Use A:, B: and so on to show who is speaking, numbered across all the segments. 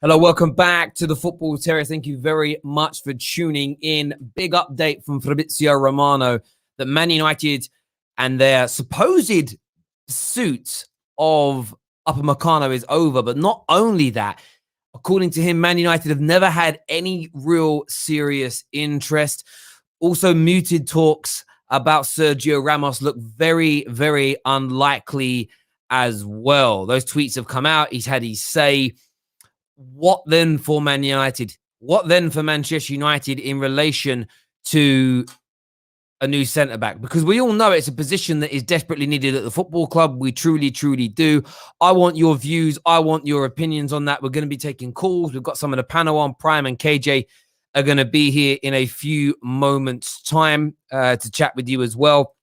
A: Hello, welcome back to the Football Terrace. Thank you very much for tuning in. Big update from Fabrizio Romano that Man United and their supposed pursuit of Upamecano is over. But not only that, according to him, Man United have never had any real serious interest. Also, muted talks about Sergio Ramos look very, very unlikely as well. Those tweets have come out. He's had his say. What then for Man United? What then for Manchester United in relation to a new centre-back? Because we all know it's a position that is desperately needed at the football club. We truly, truly do. I want your views. I want your opinions on that. We're going to be taking calls. We've got some of the panel on. Prime and KJ are going to be here in a few moments' time to chat with you as well.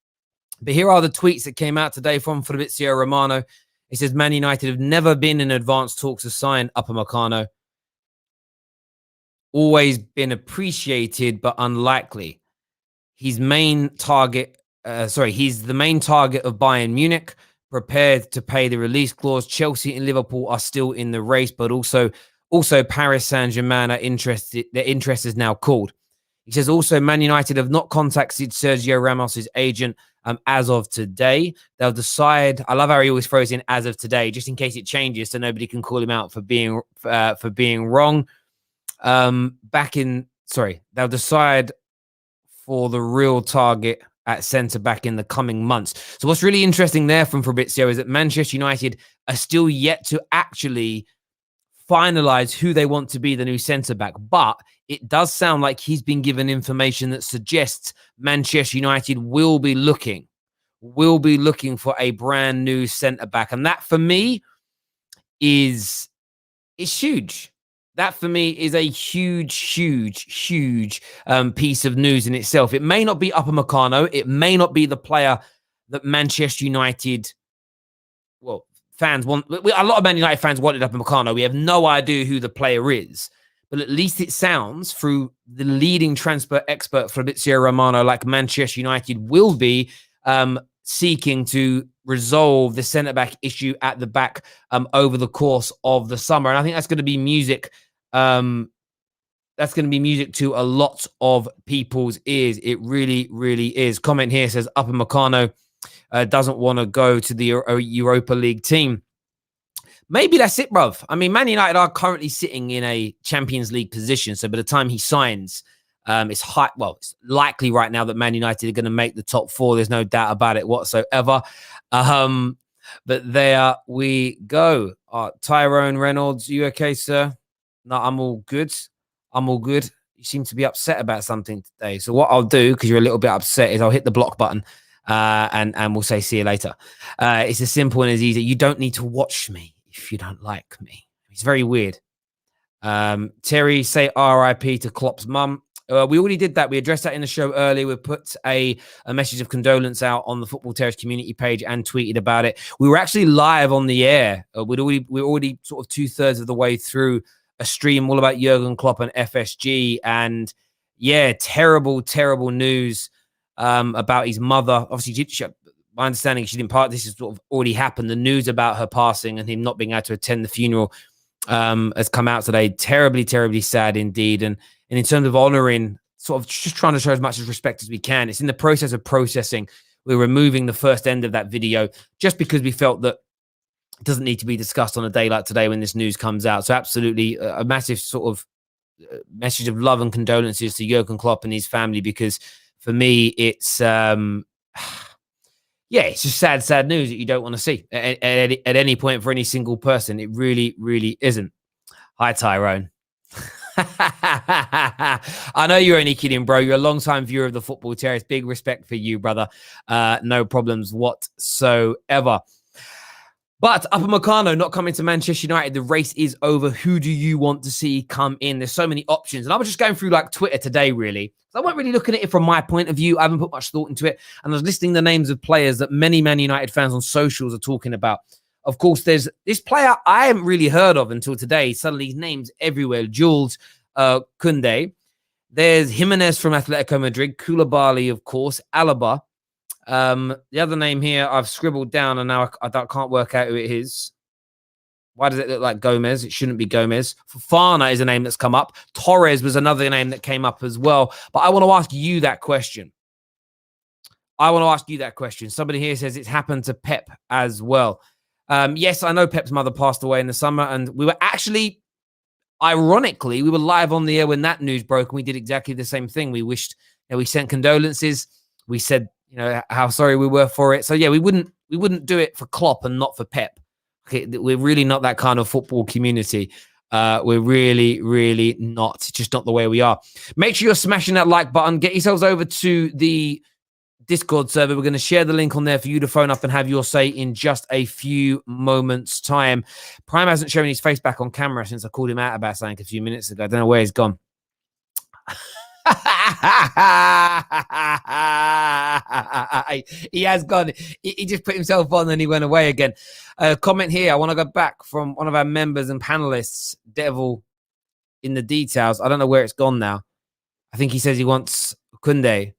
A: But here are the tweets that came out today from Fabrizio Romano. He says, Man United have never been in advanced talks to sign Upamecano. Always been appreciated, but unlikely. He's the main target of Bayern Munich, prepared to pay the release clause. Chelsea and Liverpool are still in the race, but also Paris Saint-Germain are interested. Their interest is now called. He says also Man United have not contacted Sergio Ramos' agent as of today. They'll decide. I love how he always throws in as of today, just in case it changes, so nobody can call him out for being wrong. They'll decide for the real target at centre back in the coming months. So what's really interesting there from Fabrizio is that Manchester United are still yet to actually finalize who they want to be the new centre back, but it does sound like he's been given information that suggests Manchester United will be looking for a brand new centre back, and that for me is huge. That for me is a huge piece of news in itself. It may not be Upamecano. It may not be the player that Manchester United, fans want. A lot of Man United fans wanted Upamecano. We have no idea who the player is. But at least it sounds, through the leading transfer expert Fabrizio Romano, like Manchester United will be seeking to resolve the centre-back issue at the back over the course of the summer. And I think that's going to be music. That's going to be music to a lot of people's ears. It really, really is. Comment here says Upamecano doesn't want to go to the Europa League team. Maybe that's it, bruv. I mean, Man United are currently sitting in a Champions League position. So by the time he signs, it's likely right now that Man United are going to make the top four. There's no doubt about it whatsoever. But there we go. Tyrone Reynolds, you okay, sir? No, I'm all good. You seem to be upset about something today. So what I'll do, because you're a little bit upset, is I'll hit the block button and we'll say see you later. It's as simple and as easy. You don't need to watch me if you don't like me. It's very weird. Terry, say RIP to Klopp's mum. We already did that. We addressed that in the show earlier. We put a message of condolence out on the Football Terrace community page and tweeted about it. We were actually live on the air. We're already sort of 2/3 of the way through a stream all about Jurgen Klopp and FSG. And yeah, terrible news about his mother. Obviously, my understanding, she didn't this has sort of already happened. The news about her passing and him not being able to attend the funeral has come out today. Terribly sad indeed. And in terms of honoring, sort of just trying to show as much as respect as we can. It's in the process of processing. We're removing the first end of that video just because we felt that it doesn't need to be discussed on a day like today when this news comes out. So absolutely a massive sort of message of love and condolences to Jurgen Klopp and his family, because for me, it's it's just sad news that you don't want to see at any point for any single person. It really, really isn't. Hi, Tyrone. I know you're only kidding, bro. You're a long-time viewer of the Football Terrace. Big respect for you, brother. No problems whatsoever. But Upamecano not coming to Manchester United. The race is over. Who do you want to see come in? There's so many options. And I was just going through like Twitter today, really. I wasn't really looking at it from my point of view. I haven't put much thought into it. And I was listing the names of players that many Man United fans on socials are talking about. Of course, there's this player I haven't really heard of until today. Suddenly his name's everywhere. Jules Koundé. There's Jimenez from Atletico Madrid. Koulibaly, of course. Alaba. The other name here I've scribbled down and now I can't work out who it is. Why does it look like Gomez? It shouldn't be Gomez. Fofana is a name that's come up. Torres was another name that came up as well. But I want to ask you that question. Somebody here says it's happened to Pep as well. Yes, I know Pep's mother passed away in the summer, and we were actually, ironically, we were live on the air when that news broke, and we did exactly the same thing. We wished, we sent condolences. We said, how sorry we were for it. So yeah, we wouldn't do it for Klopp and not for Pep. Okay, we're really not that kind of football community. We're really, really not. It's just not the way we are. Make sure you're smashing that like button. Get yourselves over to the Discord server. We're going to share the link on there for you to phone up and have your say in just a few moments' time. Prime hasn't shown his face back on camera since I called him out about something a few minutes ago. I don't know where he's gone. He has gone. He just put himself on and he went away again. Comment here. I want to go back from one of our members and panelists, Devil in the details. I don't know where it's gone now. I think he says he wants Kunde.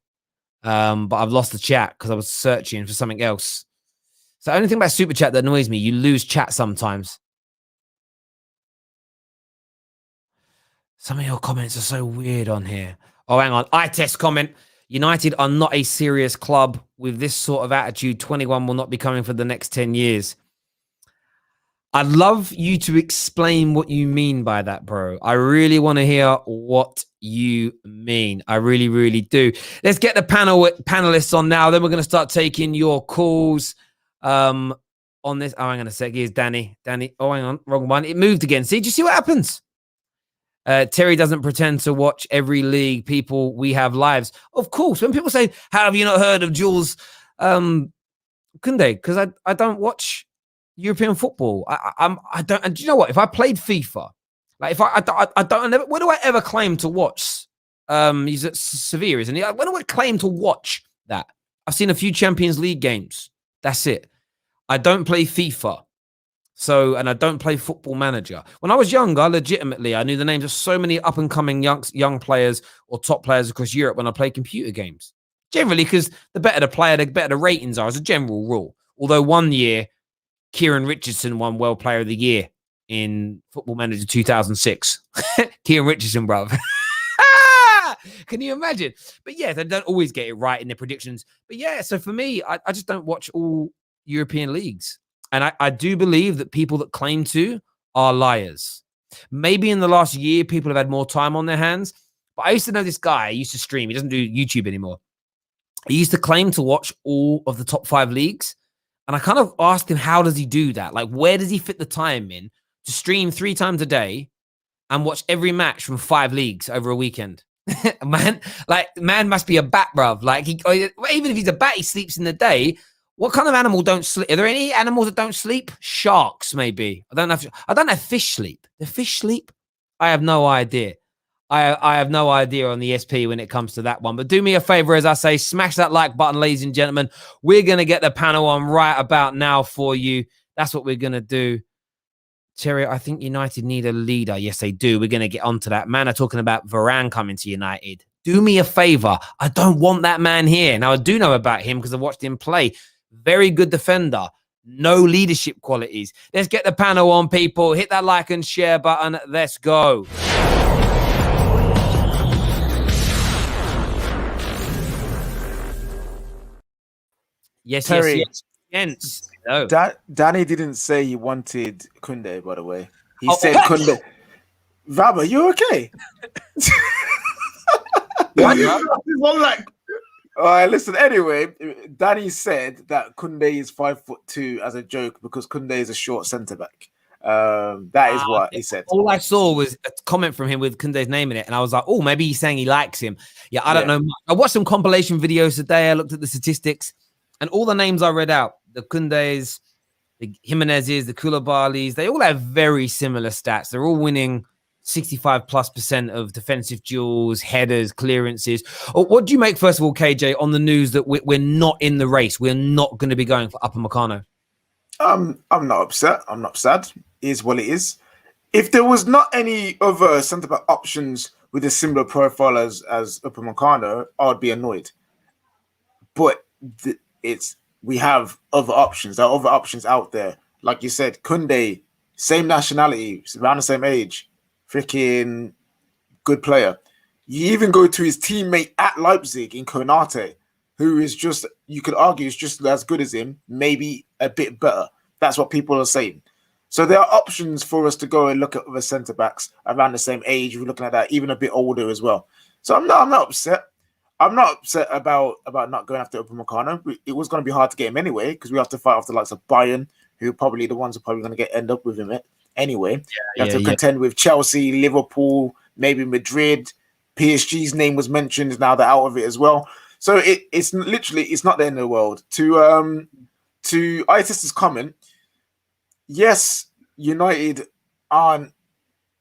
A: But I've lost the chat because I was searching for something else. So the only thing about Super Chat that annoys me, you lose chat sometimes. Some of your comments are so weird on here. Oh, hang on. iTest comment. United are not a serious club. With this sort of attitude, 21 will not be coming for the next 10 years. I'd love you to explain what you mean by that, bro. I really want to hear what you mean. I really, really do. Let's get the panelists on now. Then we're going to start taking your calls on this. Oh, hang on a sec. Here's Danny. Oh, hang on. Wrong one. It moved again. See, do you see what happens? Terry doesn't pretend to watch every league. People, we have lives. Of course. When people say, how have you not heard of Jules Koundé? Because I don't watch European football. I don't. And do you know what? If I played FIFA, like if I don't. When do I ever claim to watch? He's at Sevilla, isn't he? When do I claim to watch that? I've seen a few Champions League games. That's it. I don't play FIFA. So, and I don't play Football Manager. When I was younger, legitimately, I knew the names of so many up-and-coming young players or top players across Europe when I played computer games. Generally, because the better the player, the better the ratings are, as a general rule. Although one year, Kieran Richardson won World Player of the Year in Football Manager 2006. Kieran Richardson, bruv. Can you imagine? But yeah, they don't always get it right in their predictions. But yeah, so for me, I just don't watch all European leagues. And I do believe that people that claim to are liars. Maybe in the last year, people have had more time on their hands. But I used to know this guy. He used to stream. He doesn't do YouTube anymore. He used to claim to watch all of the top 5 leagues. And I kind of asked him, how does he do that? Like, where does he fit the time in to stream 3 times a day and watch every match from 5 leagues over a weekend? Man must be a bat, bruv. Like, even if he's a bat, he sleeps in the day. What kind of animal don't sleep? Are there any animals that don't sleep? Sharks, maybe. I don't know if fish sleep. Do fish sleep? I have no idea. I have no idea on the SP when it comes to that one. But do me a favor, as I say, smash that like button, ladies and gentlemen. We're going to get the panel on right about now for you. That's what we're going to do. Terry, I think United need a leader. Yes, they do. We're going to get onto that. Man are talking about Varane coming to United. Do me a favor. I don't want that man here. Now, I do know about him because I watched him play. Very good defender. No leadership qualities. Let's get the panel on, people. Hit that like and share button. Let's go. Yes,
B: Terry,
A: yes. No.
B: Danny didn't say he wanted Koundé, by the way. He said Koundé. Vaba, you okay? All right, listen. Anyway, Danny said that Koundé is 5'2" as a joke because Koundé is a short centre back. That is what he said.
A: All I saw was a comment from him with Koundé's name in it, and I was like, "Oh, maybe he's saying he likes him." Yeah, I don't know. I watched some compilation videos today. I looked at the statistics, and all the names I read out, the Koundés, the Jimenezes, the Koulibalys, they all have very similar stats. They're all winning 65+% of defensive duels, headers, clearances. What do you make, first of all, KJ, on the news that we're not in the race? We're not going to be going for Upamecano.
B: I'm not upset. I'm not sad. It is what it is. If there was not any other centre-back options with a similar profile as Upamecano, I would be annoyed. But we have other options. There are other options out there. Like you said, Koundé same nationality, around the same age, freaking good player. You even go to his teammate at Leipzig in Konate, who is just, you could argue, is just as good as him, maybe a bit better. That's what people are saying. So there are options for us to go and look at other centre backs around the same age. We're looking at that, even a bit older as well. So I'm not upset. I'm not upset about not going after Upamecano. It was going to be hard to get him anyway because we have to fight off the likes of Bayern, who are probably the ones who are probably going to end up with him anyway. You have to contend with Chelsea, Liverpool, maybe Madrid. PSG's name was mentioned. Now they're out of it as well. So it's literally, it's not the end of the world. To Itis's comment, yes, United aren't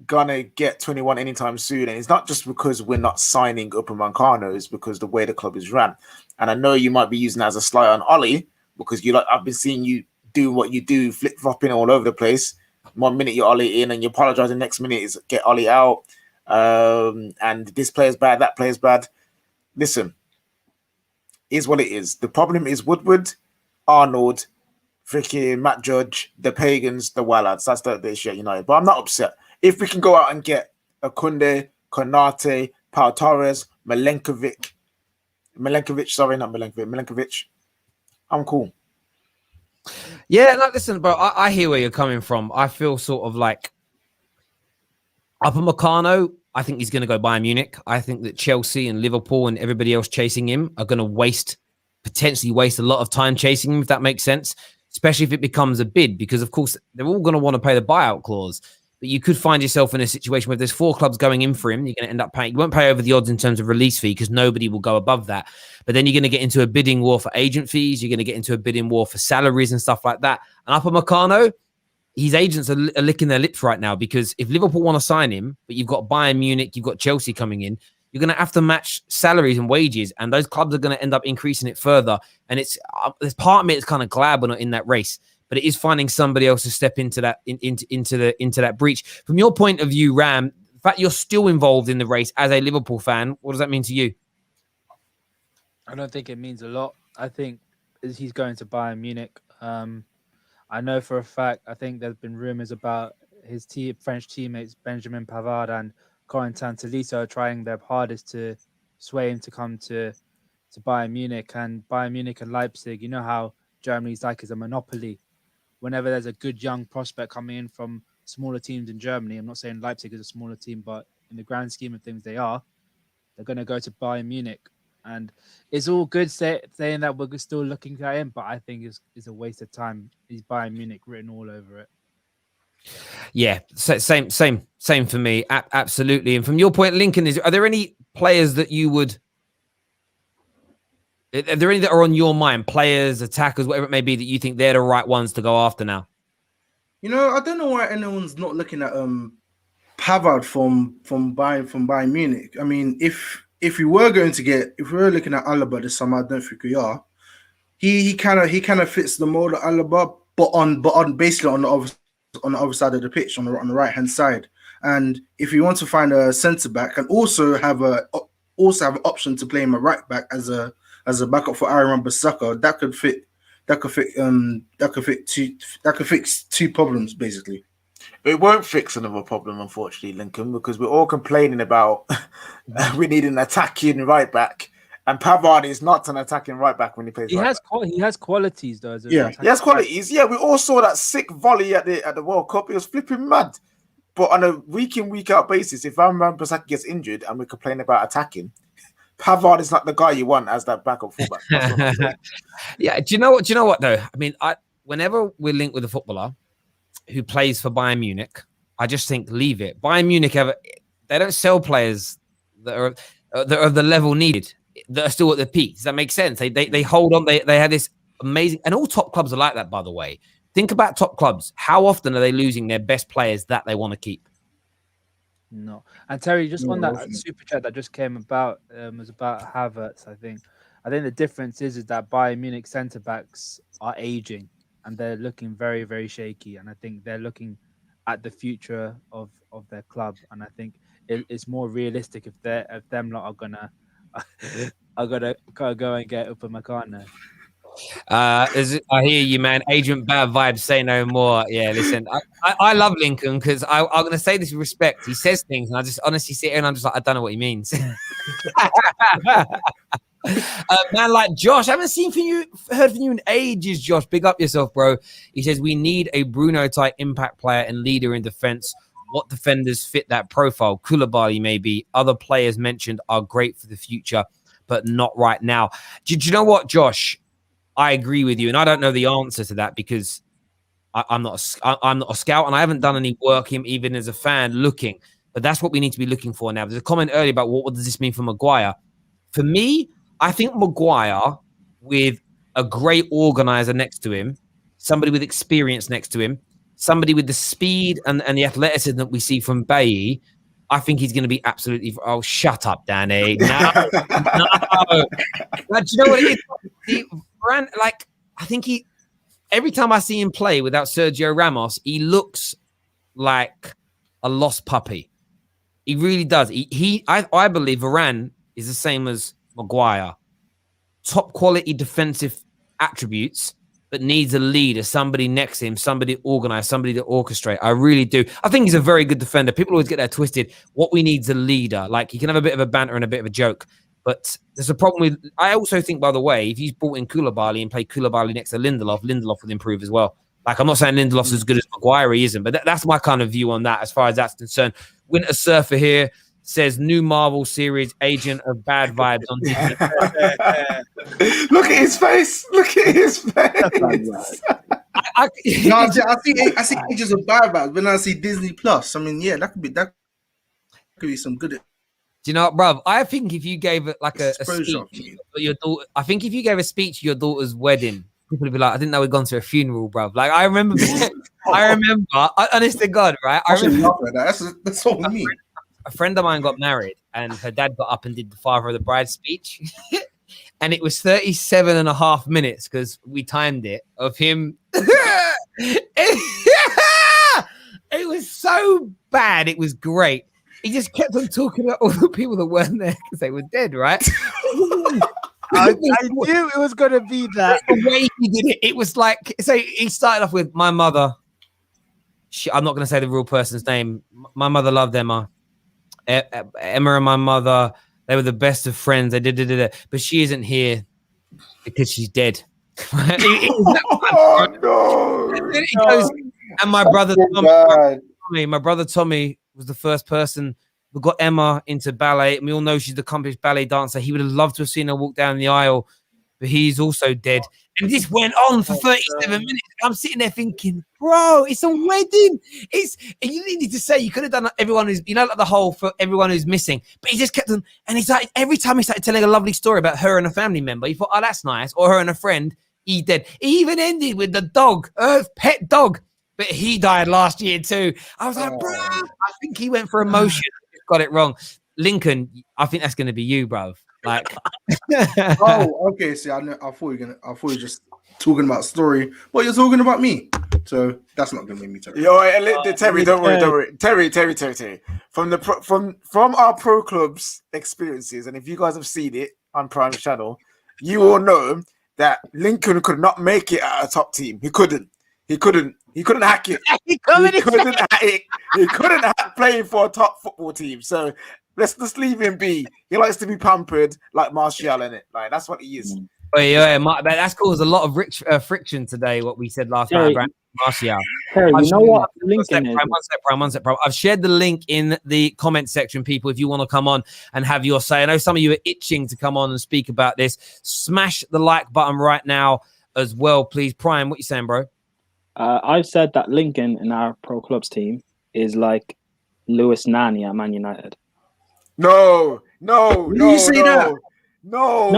B: gonna get 21 anytime soon, and it's not just because we're not signing Upamecano, it's because the way the club is run. And I know you might be using that as a slight on Ollie because I've been seeing you do what you do, flip flopping all over the place. 1 minute you're Ollie in, and you apologize. The next minute is get Ollie out. And this player's bad, that player's bad. Listen, is what it is. The problem is Woodward, Arnold, freaking Matt Judge, the Pagans, the Willards. That's the issue at United. But I'm not upset. If we can go out and get Akunde, Konate, Pau Torres, Milenkovic, I'm cool.
A: Yeah, no, listen, bro, I hear where you're coming from. I feel sort of like Upamecano, I think he's going to go Bayern Munich. I think that Chelsea and Liverpool and everybody else chasing him are going to potentially waste a lot of time chasing him, if that makes sense, especially if it becomes a bid, because, of course, they're all going to want to pay the buyout clause. But you could find yourself in a situation where there's 4 clubs going in for him. You're going to end up paying. You won't pay over the odds in terms of release fee because nobody will go above that. But then you're going to get into a bidding war for agent fees. You're going to get into a bidding war for salaries and stuff like that. And Upamecano, his agents are licking their lips right now because if Liverpool want to sign him, but you've got Bayern Munich, you've got Chelsea coming in, you're going to have to match salaries and wages, and those clubs are going to end up increasing it further. And there's part of me that's kind of glad we're not in that race. But it is finding somebody else to step into that into that breach. From your point of view, Ram, the fact you're still involved in the race as a Liverpool fan, what does that mean to you?
C: I don't think it means a lot. I think he's going to Bayern Munich. I know for a fact, I think there's been rumours about his French teammates, Benjamin Pavard and Corentin Tolisso, trying their hardest to sway him to come to Bayern Munich. And Bayern Munich and Leipzig, you know how Germany's like is a monopoly. Whenever there's a good young prospect coming in from smaller teams in Germany, I'm not saying Leipzig is a smaller team, but in the grand scheme of things, they're going to go to Bayern Munich. And it's all good saying that we're still looking at him, but I think it's a waste of time. He's Bayern Munich written all over it.
A: Yeah, same for me. Absolutely. And from your point, Lincoln, are there any players that you would... Are there any that are on your mind? Players, attackers, whatever it may be, that you think they're the right ones to go after now?
D: You know, I don't know why anyone's not looking at Pavard from Bayern Munich. I mean, if we were looking at Alaba this summer, I don't think we are. He kind of fits the mold of Alaba, but on basically on the other side of the pitch, on the right hand side. And if you want to find a centre back and also have an option to play him a right back as a backup for Aaron Wan-Bissaka, that could fix 2 problems basically.
B: It won't fix another problem, unfortunately, Lincoln, because we're all complaining about we need an attacking right back, and Pavard is not an attacking right back when he plays. He has
C: qualities though.
B: He has qualities. Yeah, we all saw that sick volley at the World Cup. It was flipping mad. But on a week in, week out basis, if Wan-Bissaka gets injured and we complain about attacking, Pavard is not the guy you want as that backup fullback.
A: Yeah, do you know what though? I mean, whenever we're linked with a footballer who plays for Bayern Munich, I just think leave it. Bayern Munich they don't sell players that are of the level needed, that are still at the peak. Does that make sense? They hold on. They have this amazing, and all top clubs are like that, by the way. Think about top clubs. How often are they losing their best players that they want to keep?
C: No. And Terry, just on that super chat that just came about, was about Havertz. I think the difference is that Bayern Munich centre backs are aging and they're looking very, very shaky. And I think they're looking at the future of their club. And I think it's more realistic if them lot are gonna go and get Upamecano.
A: I hear you, man. Agent Bad Vibes, say no more. Yeah, listen, I love Lincoln because I'm going to say this with respect. He says things, and I just honestly sit here and I'm just like, I don't know what he means. Man like Josh, I haven't heard from you in ages, Josh. Big up yourself, bro. He says, we need a Bruno-type impact player and leader in defense. What defenders fit that profile? Koulibaly, maybe. Other players mentioned are great for the future, but not right now. Do you know what, Josh? I agree with you, and I don't know the answer to that because I'm not a scout, and I haven't done any work even as a fan looking. But that's what we need to be looking for now. There's a comment earlier about what does this mean for Maguire? For me, I think Maguire, with a great organizer next to him, somebody with experience next to him, somebody with the speed and the athleticism that we see from Bailly, I think he's going to be absolutely. Oh, shut up, Danny! No. Do you know what it is? Like, I think every time I see him play without Sergio Ramos, he looks like a lost puppy. He really does. I believe Varane is the same as Maguire. Top quality defensive attributes, but needs a leader, somebody next to him, somebody organized, somebody to orchestrate. I really do. I think he's a very good defender. People always get that twisted. What we need is a leader. Like, he can have a bit of a banter and a bit of a joke. But there's a problem with... I also think, by the way, if he's brought in Koulibaly and played Koulibaly next to Lindelof will improve as well. Like, I'm not saying Lindelof's as good as Maguire, he isn't, but that's my kind of view on that as far as that's concerned. Winter Surfer here says, new Marvel series, Agent of Bad Vibes on Disney.
B: Look at his face. Look at his face.
D: I see Agents of Bad Vibes when I see Disney Plus. I mean, yeah, that could be some good.
A: Do you know what, bruv? I think if you gave it like a speech for your daughter, I think if you gave a speech at your daughter's wedding, people would be like, I didn't know we'd gone to a funeral, bruv. Like, I remember, honest to God, right? I remember
D: that's all me.
A: A friend of mine got married and her dad got up and did the father of the bride speech. And it was 37 and a half minutes because we timed it of him. It was so bad. It was great. He just kept on talking about all the people that weren't there because they were dead, right?
C: I knew it was going to be that.
A: The way he did it, it was like, so he started off with my mother. I'm not going to say the real person's name. My mother loved Emma. Emma and my mother, they were the best of friends. They did, but she isn't here because she's dead.
B: Oh, no.
A: And my brother Tommy was the first person who got Emma into ballet. And we all know she's the accomplished ballet dancer. He would have loved to have seen her walk down the aisle, but he's also dead. And this went on for 37 minutes. I'm sitting there thinking, bro, it's a wedding. You needed to say, you could have done everyone who's, like the whole for everyone who's missing. But he just kept on, and he's like, every time he started telling a lovely story about her and a family member, he thought, oh, that's nice. Or her and a friend, he dead. He even ended with the dog, her pet dog. But he died last year too. I was like, bro, I think he went for emotion. Got it wrong. Lincoln, I think that's going to be you, bro. Like,
D: oh, okay. See, I thought you were just talking about story, but you're talking about me. So that's not going to make me terrible.
B: Yo, Terry, don't worry. Terry. From our pro clubs experiences, and if you guys have seen it on Prime Channel, you all know that Lincoln could not make it at a top team. He couldn't hack it. He couldn't hack playing for a top football team. So let's just leave him be. He likes to be pampered like Martial in it. Like, that's what he is.
A: Oh, yeah, that's caused a lot of friction today. What we said last night about Martial.
E: Terry, you know what? Lincoln is.
A: One sec, bro. I've shared the link in the comment section, people. If you want to come on and have your say, I know some of you are itching to come on and speak about this. Smash the like button right now as well, please. Prime, what you saying, bro?
E: I've said that Lincoln in our pro clubs team is like Lewis Nani at Man United.
B: No.
D: You say that?
B: No,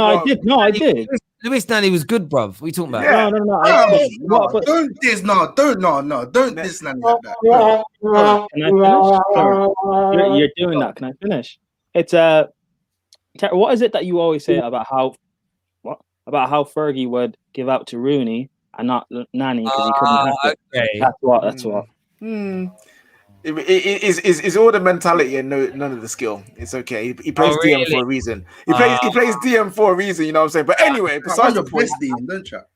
E: I did.
A: Lewis Nani was good, bruv. What are you talking about?
B: Yeah.
E: No.
D: Don't diss Nani like that.
E: Can I finish? You're doing that. Can I finish? It's what is it that you always say about how Fergie would give out to Rooney and not Nani because he couldn't have it?
A: Okay.
E: That's what.
B: It's all the mentality and none of the skill. It's okay. He plays DM
A: really?
B: for a reason. He plays DM for a reason. You know what I'm saying? But anyway, besides the point,
D: don't chat.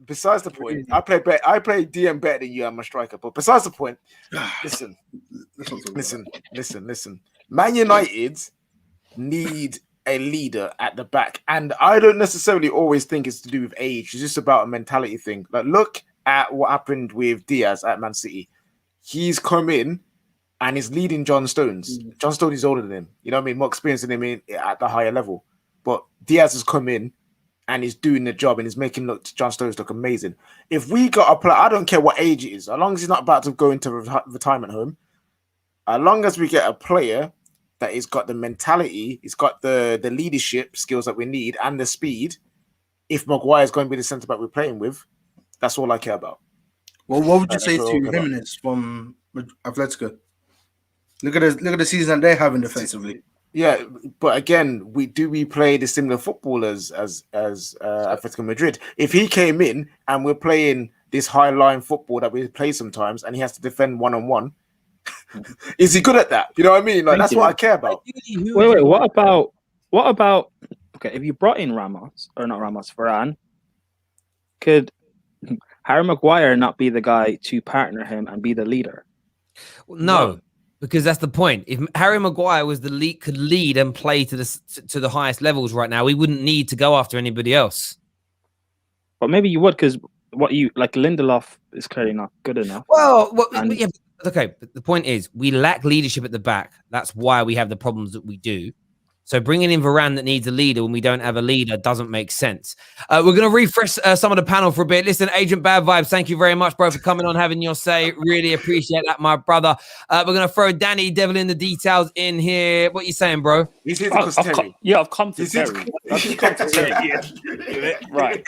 B: Besides the point, I play DM better than you. I'm a striker. But besides the point, listen. Man United need a leader at the back, and I don't necessarily always think it's to do with age. It's just about a mentality thing. Like, look at what happened with Diaz at Man City. He's come in and he's leading John Stones. John Stones is older than him. You know what I mean? More experience than him at the higher level. But Diaz has come in and he's doing the job and he's making John Stones look amazing. If we got a player, I don't care what age it is, as long as he's not about to go into retirement home, as long as we get a player that has got the mentality, he's got the leadership skills that we need and the speed, if Maguire is going to be the centre back we're playing with, that's all I care about.
D: Well, what would you say to Jimenez from Atletico? Look at the season that they're having defensively.
B: Yeah, but again, we play the similar football as Atletico Madrid. If he came in and we're playing this high line football that we play sometimes, and he has to defend 1-on-1, is he good at that? You know what I mean? Like, that's what I care about.
E: Wait. What about? Okay, if you brought in Varane, could Harry Maguire not be the guy to partner him and be the leader?
A: No, because that's the point. If Harry Maguire was the lead, could lead and play to the highest levels right now, we wouldn't need to go after anybody else.
E: But maybe you would, because what you like, Lindelof is clearly not good enough.
A: Yeah, okay. But the point is, we lack leadership at the back. That's why we have the problems that we do. So bringing in Varane that needs a leader when we don't have a leader doesn't make sense. We're going to refresh some of the panel for a bit. Listen, Agent Bad Vibes, thank you very much, bro, for coming on, having your say. Really appreciate that, my brother. We're going to throw Danny Devil in the details in here. What are you saying, bro?
B: He's here to Terry.
F: I've come to Terry. Right.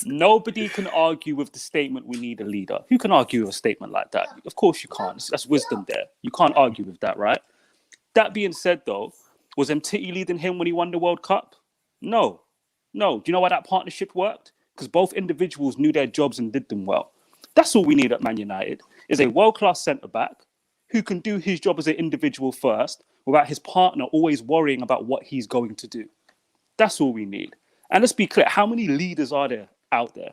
F: Nobody can argue with the statement, we need a leader. Who can argue with a statement like that? Of course you can't. That's wisdom there. You can't argue with that, right? That being said, though, was Mtiti leading him when he won the World Cup? No. Do you know why that partnership worked? Because both individuals knew their jobs and did them well. That's all we need at Man United, is a world-class centre-back who can do his job as an individual first without his partner always worrying about what he's going to do. That's all we need. And let's be clear, how many leaders are there out there?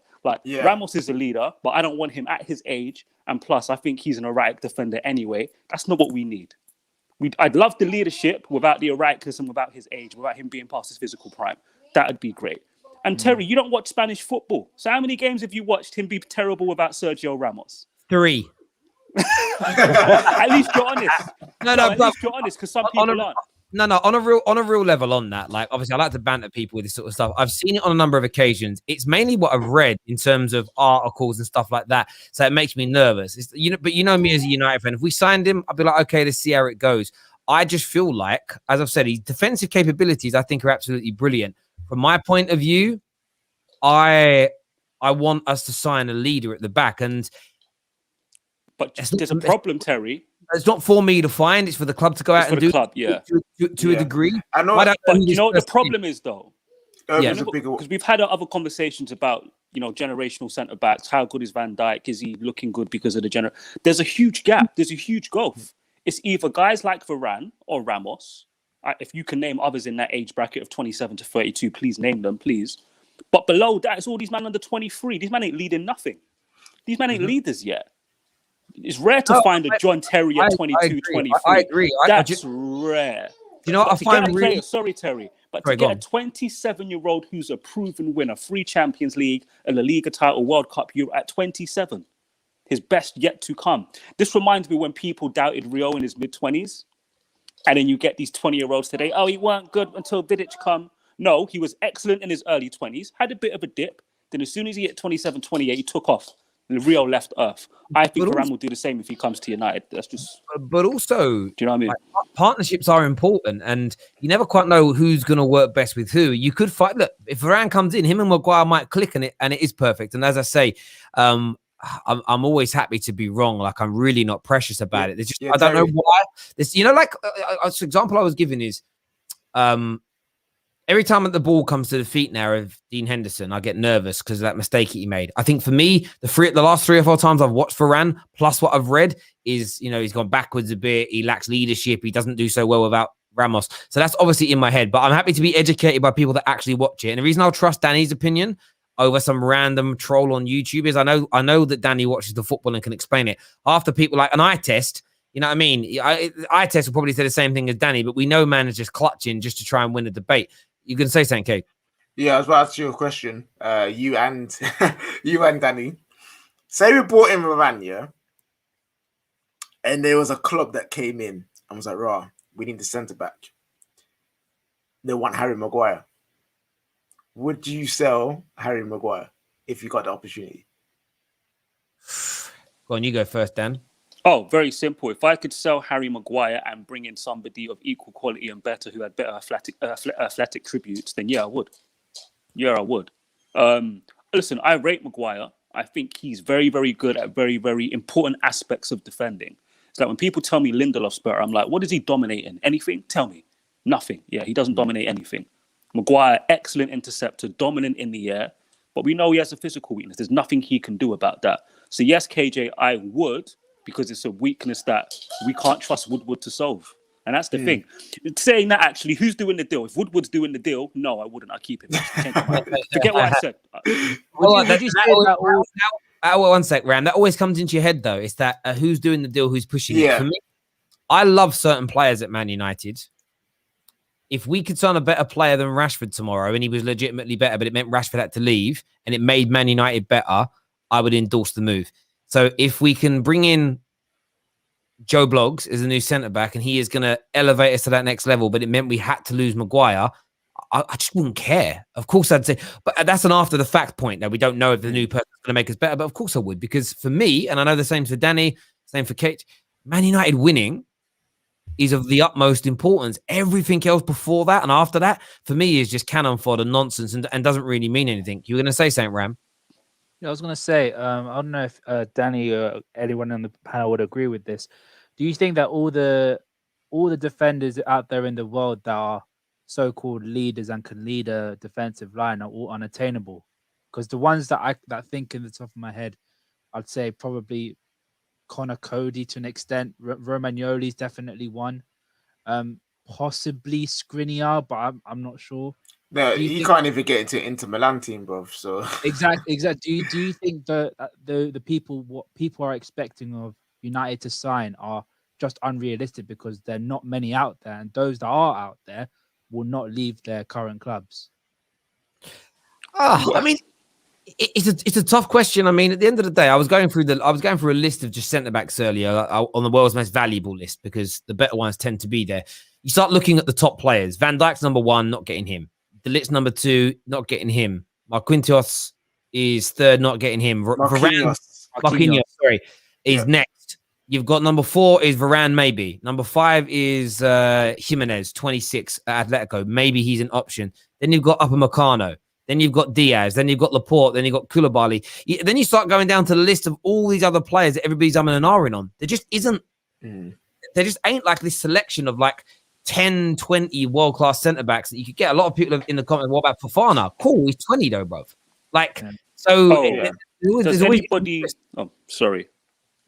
F: Ramos is a leader, but I don't want him at his age. And plus, I think he's an erratic defender anyway. That's not what we need. I'd love the leadership without the erraticness, without his age, without him being past his physical prime. That would be great. And Terry, you don't watch Spanish football. So how many games have you watched him be terrible without Sergio Ramos?
A: 3.
F: At least you're honest. At least you're honest, because some people aren't.
A: No, on a real level on that. Like, obviously, I like to banter people with this sort of stuff. I've seen it on a number of occasions. It's mainly what I've read in terms of articles and stuff like that. So it makes me nervous. But you know me as a United fan. If we signed him, I'd be like, okay, let's see how it goes. I just feel like, as I've said, his defensive capabilities, I think, are absolutely brilliant. From my point of view, I want us to sign a leader at the back. But
F: there's a problem, Terry.
A: It's not for me to find. It's for the club to go out and do.
F: Club, yeah.
A: To a degree.
F: I know. But you know what the problem is, though?
B: Because
F: we've had other conversations about, generational centre backs. How good is Van Dijk? Is he looking good because of the There's a huge gap. There's a huge gulf. It's either guys like Varane or Ramos. If you can name others in that age bracket of 27 to 32, please name them, please. But below that, it's all these men under 23. These men ain't leading nothing. These men ain't leaders yet. It's rare to find a John Terry at 22, 23.
A: I agree.
F: That's rare.
A: You know what I find really...
F: Sorry, Terry. But to get a 27-year-old who's a proven winner, 3 Champions League, a La Liga title, World Cup, you're at 27. His best yet to come. This reminds me when people doubted Rio in his mid-20s. And then you get these 20-year-olds today. Oh, he weren't good until Vidic come. No, he was excellent in his early 20s. Had a bit of a dip. Then as soon as he hit 27, 28, he took off. Rio left Earth. I think Varane will do the same if he comes to United. That's just.
A: But also,
F: do you know what I mean?
A: Like, partnerships are important, and you never quite know who's going to work best with who. You could fight. Look, if Varane comes in, him and Maguire might click, and it is perfect. And as I say, I'm always happy to be wrong. Like, I'm really not precious about it. It's just I don't know why. This, like, an example I was giving is, every time that the ball comes to the feet now of Dean Henderson, I get nervous because of that mistake he made. I think for me, the last 3 or 4 times I've watched Varane, plus what I've read is, he's gone backwards a bit. He lacks leadership. He doesn't do so well without Ramos. So that's obviously in my head, but I'm happy to be educated by people that actually watch it. And the reason I'll trust Danny's opinion over some random troll on YouTube is I know that Danny watches the football and can explain it. After people like an eye test, you know what I mean? Eye test will probably say the same thing as Danny, but we know man is just clutching just to try and win a debate. You can say something, Kate.
B: Yeah, I was about to ask you a question. You and you and Danny. Say we brought in Varane, yeah, and there was a club that came in and was like, "Rah, we need the centre back. They want Harry Maguire." Would you sell Harry Maguire if you got the opportunity?
A: Go on, you go first, Dan.
F: Oh, very simple. If I could sell Harry Maguire and bring in somebody of equal quality and better who had better athletic tributes, then yeah, I would. Yeah, I would. Listen, I rate Maguire. I think he's very, very good at very, very important aspects of defending. It's like when people tell me Lindelof's better, I'm like, what does he dominate in? Anything? Tell me. Nothing. Yeah, he doesn't dominate anything. Maguire, excellent interceptor, dominant in the air, but we know he has a physical weakness. There's nothing he can do about that. So yes, KJ, I would, because it's a weakness that we can't trust Woodward to solve. And that's the thing. Saying that, actually, who's doing the deal? If Woodward's doing the deal, no, I wouldn't. I'd keep him. Forget what I said.
A: One sec, Ram. That always comes into your head, though. It's that who's doing the deal, who's pushing it. For me, I love certain players at Man United. If we could sign a better player than Rashford tomorrow and he was legitimately better, but it meant Rashford had to leave and it made Man United better, I would endorse the move. So if we can bring in Joe Bloggs as a new centre-back and he is going to elevate us to that next level, but it meant we had to lose Maguire, I just wouldn't care. Of course I'd say, but that's an after-the-fact point that we don't know if the new person is going to make us better, but of course I would, because for me, and I know the same for Danny, same for Kate, Man United winning is of the utmost importance. Everything else before that and after that, for me, is just cannon fodder nonsense and doesn't really mean anything. You were going to say something, Ram?
C: Yeah, I was going to say, I don't know if Danny or anyone on the panel would agree with this. Do you think that all the defenders out there in the world that are so-called leaders and can lead a defensive line are all unattainable? Because the ones that I think in the top of my head, I'd say probably Connor Cody to an extent. Romagnoli is definitely one. Possibly Skriniar, but I'm not sure.
B: No, he can't even get into Inter Milan team, bro. So
C: exactly. Do you think that the people, what people are expecting of United to sign are just unrealistic because there are not many out there, and those that are out there will not leave their current clubs?
A: I mean, it's a tough question. I mean, at the end of the day, I was going through a list of just centre backs earlier on the world's most valuable list because the better ones tend to be there. You start looking at the top players. Van Dijk's number 1, not getting him. De Ligt's number 2, not getting him. Marquinhos is 3rd, not getting him. Varane, is next. You've got number 4 is Varane, maybe. Number 5 is Jimenez, 26 at Atletico. Maybe he's an option. Then you've got Upamecano. Then you've got Diaz. Then you've got Laporte. Then you've got Koulibaly. Then you start going down to the list of all these other players that everybody's umming and ahhing on. There just isn't. There just ain't like this selection of like 10, 20 world-class centre-backs that you could get. A lot of people in the comments, what about Fofana? Cool, he's 20 though, bro. Like, so...
F: Does anybody... Oh, sorry.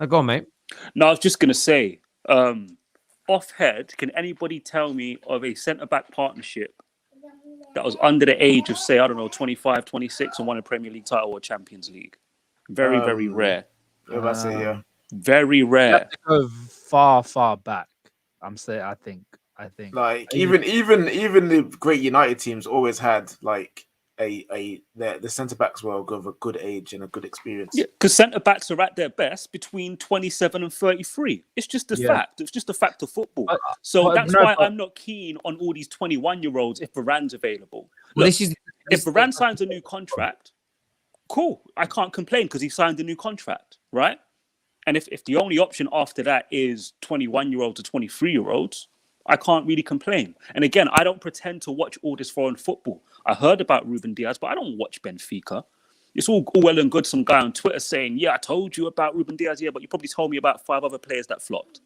A: Go on, mate.
F: No, I was just going to say, off head, can anybody tell me of a centre-back partnership that was under the age of, say, I don't know, 25, 26 and won a Premier League title or Champions League? Very, very rare. Very rare.
C: Go far back. I think
B: like even the great United teams always had like the centre backs were of a good age and a good experience.
F: Yeah, because centre backs are at their best between 27 and 33. It's just a fact. It's just a fact of football. That's why I'm not keen on all these 21-year-olds if Varane's available. Look, if Varane signs a new contract, cool. I can't complain because he signed a new contract, right? And if the only option after that is 21-year-olds or 23-year-olds, I can't really complain. And again, I don't pretend to watch all this foreign football. I heard about Ruben Diaz, but I don't watch Benfica. It's all well and good. Some guy on Twitter saying, yeah, I told you about Ruben Diaz, yeah, but you probably told me about 5 other players that flopped.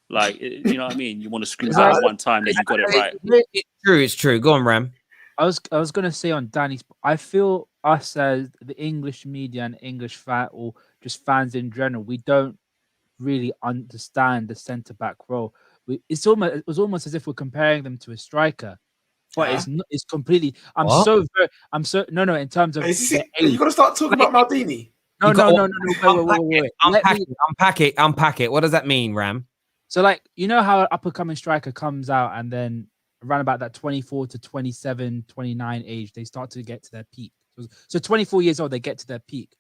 F: Like, you know what I mean? You want to scream out one time that you got it right.
A: It's true. Go on, Ram.
C: I was gonna say on Danny's. I feel us as the English media and English fan, or just fans in general, we don't really understand the centre back role. It was almost as if we're comparing them to a striker, but it's not. It's completely.
A: What?
C: No. In terms of
B: You got to start talking about Maldini.
C: No. Wait.
A: Unpack it. What does that mean, Ram?
C: So, like, you know how an up-and-coming striker comes out and then around about that 24 to 27, 29 age, they start to get to their peak. So 24 years old, they get to their peak.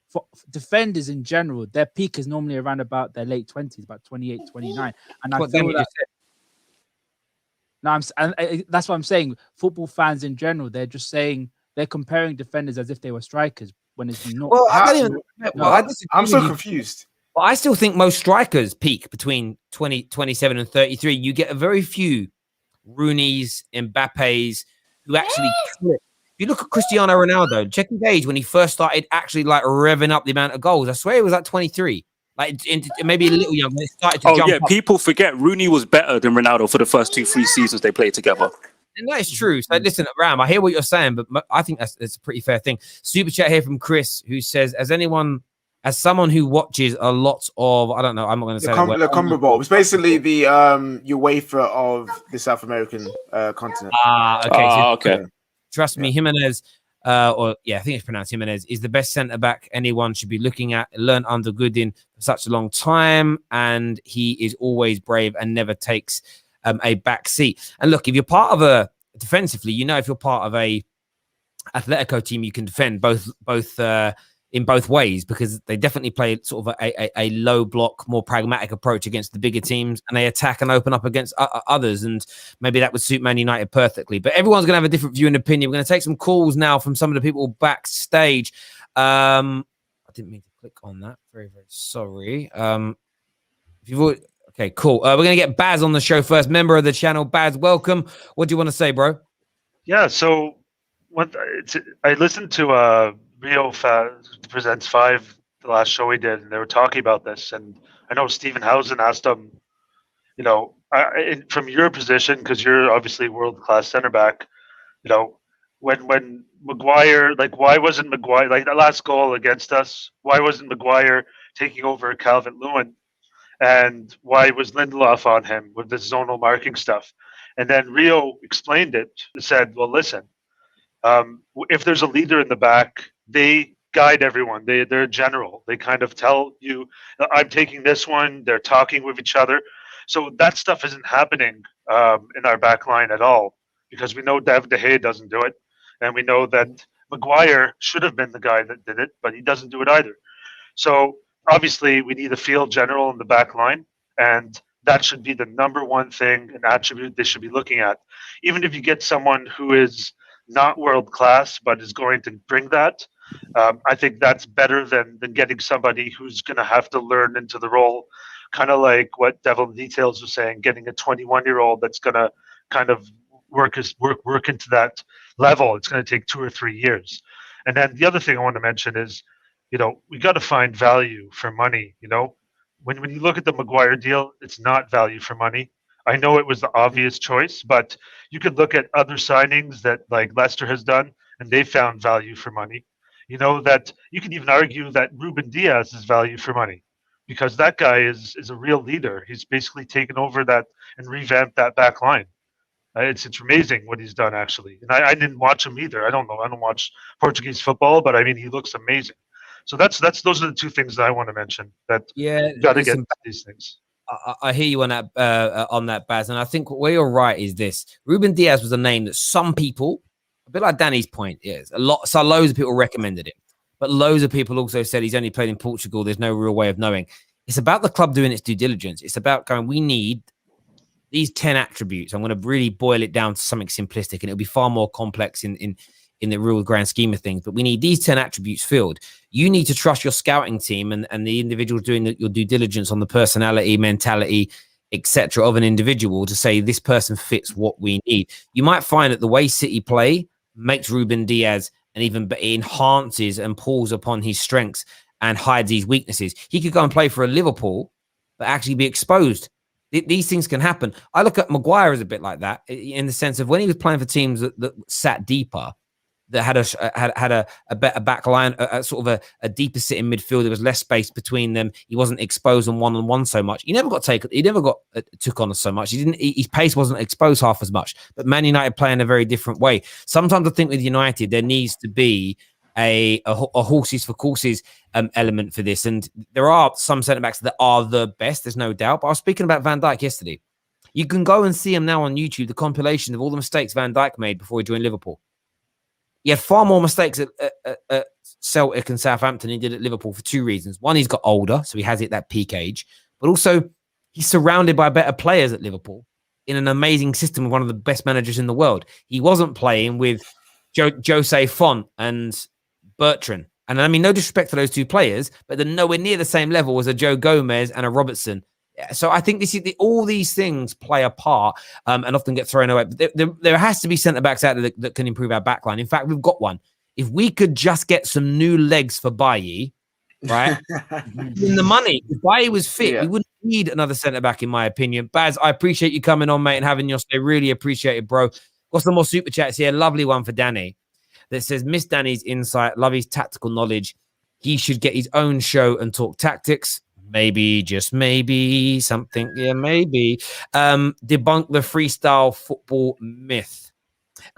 C: For defenders in general, their peak is normally around about their late 20s, about 28, 29. And I feel that... No, that's what I'm saying. Football fans in general, they're just saying, they're comparing defenders as if they were strikers when it's not.
A: Well,
B: I'm so confused.
A: But I still think most strikers peak between 27 and 33. You get a very few Rooney's, Mbappe's who actually clip. If you look at Cristiano Ronaldo, check his age when he first started actually like revving up the amount of goals. I swear it was like 23. Like maybe a little young when it started to jump up.
F: People forget Rooney was better than Ronaldo for the first 2-3 seasons they played together.
A: And that is true. So listen, Ram, I hear what you're saying, but I think that's a pretty fair thing. Super chat here from Chris, who says, as someone who watches a lot of, I don't know, I'm not going to say
B: the CONMEBOL. It's basically the UEFA of the South American continent.
A: Okay. Trust me, Jimenez, I think it's pronounced Jimenez, is the best centre back anyone should be looking at. Learned under Goodin for such a long time, and he is always brave and never takes a back seat. And look, if you're part of a defensively, if you're part of a Atletico team, you can defend both in both ways, because they definitely play sort of a low block, more pragmatic approach against the bigger teams, and they attack and open up against others. And maybe that would suit Man United perfectly. But everyone's going to have a different view and opinion. We're going to take some calls now from some of the people backstage. I didn't mean to click on that. Very, very sorry. Okay, cool. We're going to get Baz on the show first. Member of the channel. Baz, welcome. What do you want to say, bro?
G: Yeah, so I listened to Rio Presents 5, the last show we did, and they were talking about this. And I know Stephen Housen asked him, from your position, because you're obviously world-class center back, when Maguire, like, why wasn't Maguire, like the last goal against us, why wasn't Maguire taking over Calvert-Lewin? And why was Lindelof on him with the zonal marking stuff? And then Rio explained it, said, well, listen, if there's a leader in the back, they guide everyone. They're general. They kind of tell you, I'm taking this one. They're talking with each other. So that stuff isn't happening in our back line at all, because we know David De Gea doesn't do it. And we know that Maguire should have been the guy that did it, but he doesn't do it either. So obviously we need a field general in the back line, and that should be the number one thing, an attribute they should be looking at. Even if you get someone who is not world class, but is going to bring that, I think that's better than getting somebody who's going to have to learn into the role, kind of like what Devil Details was saying, getting a 21-year-old that's going to kind of work into that level. It's going to take 2 or 3 years. And then the other thing I want to mention is, we got to find value for money. When you look at the Maguire deal, it's not value for money. I know it was the obvious choice, but you could look at other signings that like Leicester has done, and they found value for money. That you can even argue that Ruben Diaz is value for money, because that guy is a real leader. He's basically taken over that and revamped that back line. It's amazing what he's done, actually. And I didn't watch him either. I don't know. I don't watch Portuguese football, but I mean, he looks amazing. So those are the two things that I want to mention. That you got to get these things.
A: I hear you on that, Baz, and I think where you're right is this: Ruben Diaz was a name that some people, a bit like Danny's point, loads of people recommended him, but loads of people also said he's only played in Portugal. There's no real way of knowing. It's about the club doing its due diligence. It's about going, we need these 10 attributes. I'm going to really boil it down to something simplistic, and it'll be far more complex in the real grand scheme of things. But we need these 10 attributes filled. You need to trust your scouting team and the individuals doing your due diligence on the personality, mentality, etc. of an individual to say this person fits what we need. You might find that the way City play makes Ruben Diaz and even enhances and pulls upon his strengths and hides his weaknesses. He could go and play for a Liverpool, but actually be exposed. These things can happen. I look at Maguire as a bit like that in the sense of when he was playing for teams that sat deeper, that had a better back line, a sort of a deeper sitting midfield. There was less space between them. He wasn't exposed on one-on-one so much. He never got took on us so much. His pace wasn't exposed half as much. But Man United play in a very different way. Sometimes I think with United there needs to be a horses for courses element for this. And there are some centre backs that are the best. There's no doubt. But I was speaking about Van Dijk yesterday. You can go and see him now on YouTube. The compilation of all the mistakes Van Dijk made before he joined Liverpool. He had far more mistakes at Celtic and Southampton than he did at Liverpool for two reasons. One, he's got older, so he has it that peak age. But also, he's surrounded by better players at Liverpool in an amazing system with one of the best managers in the world. He wasn't playing with Jose Font and Bertrand. And I mean, no disrespect to those two players, but they're nowhere near the same level as a Joe Gomez and a Robertson. So I think all these things play a part and often get thrown away. But there has to be centre-backs out there that can improve our backline. In fact, we've got one. If we could just get some new legs for Bailly, right? In the money, if Bailly was fit, we wouldn't need another centre-back, in my opinion. Baz, I appreciate you coming on, mate, and having your say. Really appreciate it, bro. Got some more super chats here. Lovely one for Danny that says, miss Danny's insight, love his tactical knowledge. He should get his own show and talk tactics. Maybe, just maybe, something. Yeah, maybe. Debunk the freestyle football myth.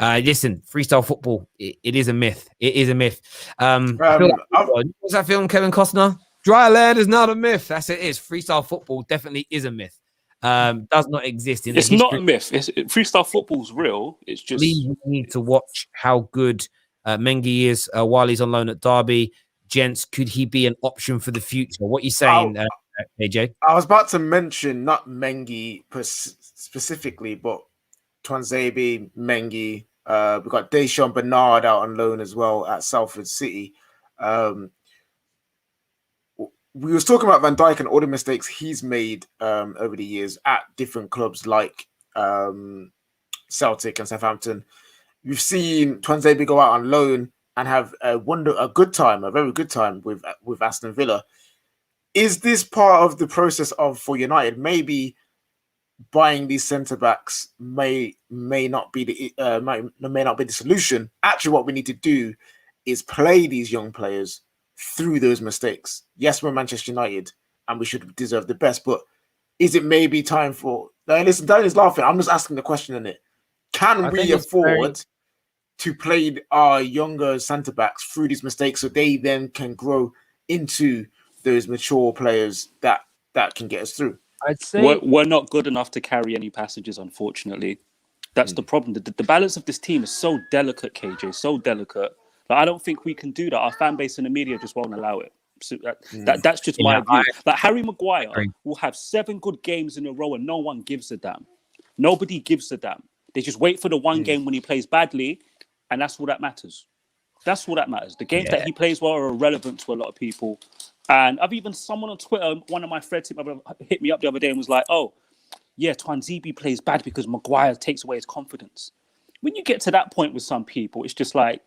A: Listen, freestyle football, it is a myth. It is a myth. What's that film, Kevin Costner? Dry land is not a myth. That's it is. Freestyle football definitely is a myth. Does not exist in
F: It's not a myth. Freestyle football's real. It's just...
A: We need to watch how good Mengi is while he's on loan at Derby. Gents, could he be an option for the future? What are you saying, AJ?
B: I was about to mention not Mengi specifically, but Tuanzebe, Mengi. We've got Deschamps Bernard out on loan as well at Salford City. We was talking about Van Dijk and all the mistakes he's made over the years at different clubs like Celtic and Southampton. We've seen Tuanzebe go out on loan and have a very good time with Aston Villa. Is this part of the process for United? Maybe buying these centre backs may not be the solution. Actually, what we need to do is play these young players through those mistakes. Yes, we're Manchester United and we should deserve the best, but is it maybe time for? Listen, Danny's laughing. I'm just asking the question in it. Can we afford to play our younger centre backs through these mistakes so they then can grow into those mature players that can get us through?
C: I'd say
F: we're not good enough to carry any passengers, unfortunately. That's the problem. The balance of this team is so delicate, KJ, so delicate. Like, I don't think we can do that. Our fan base and the media just won't allow it. So that's just my view. Like Harry Maguire will have 7 good games in a row and no one gives a damn. Nobody gives a damn. They just wait for the one game when he plays badly, and that's all that matters. That's all that matters. The games that he plays well are irrelevant to a lot of people. And I've even someone on Twitter, one of my friends hit me up the other day and was like, oh, yeah, Tuanzebe plays bad because Maguire takes away his confidence. When you get to that point with some people, it's just like,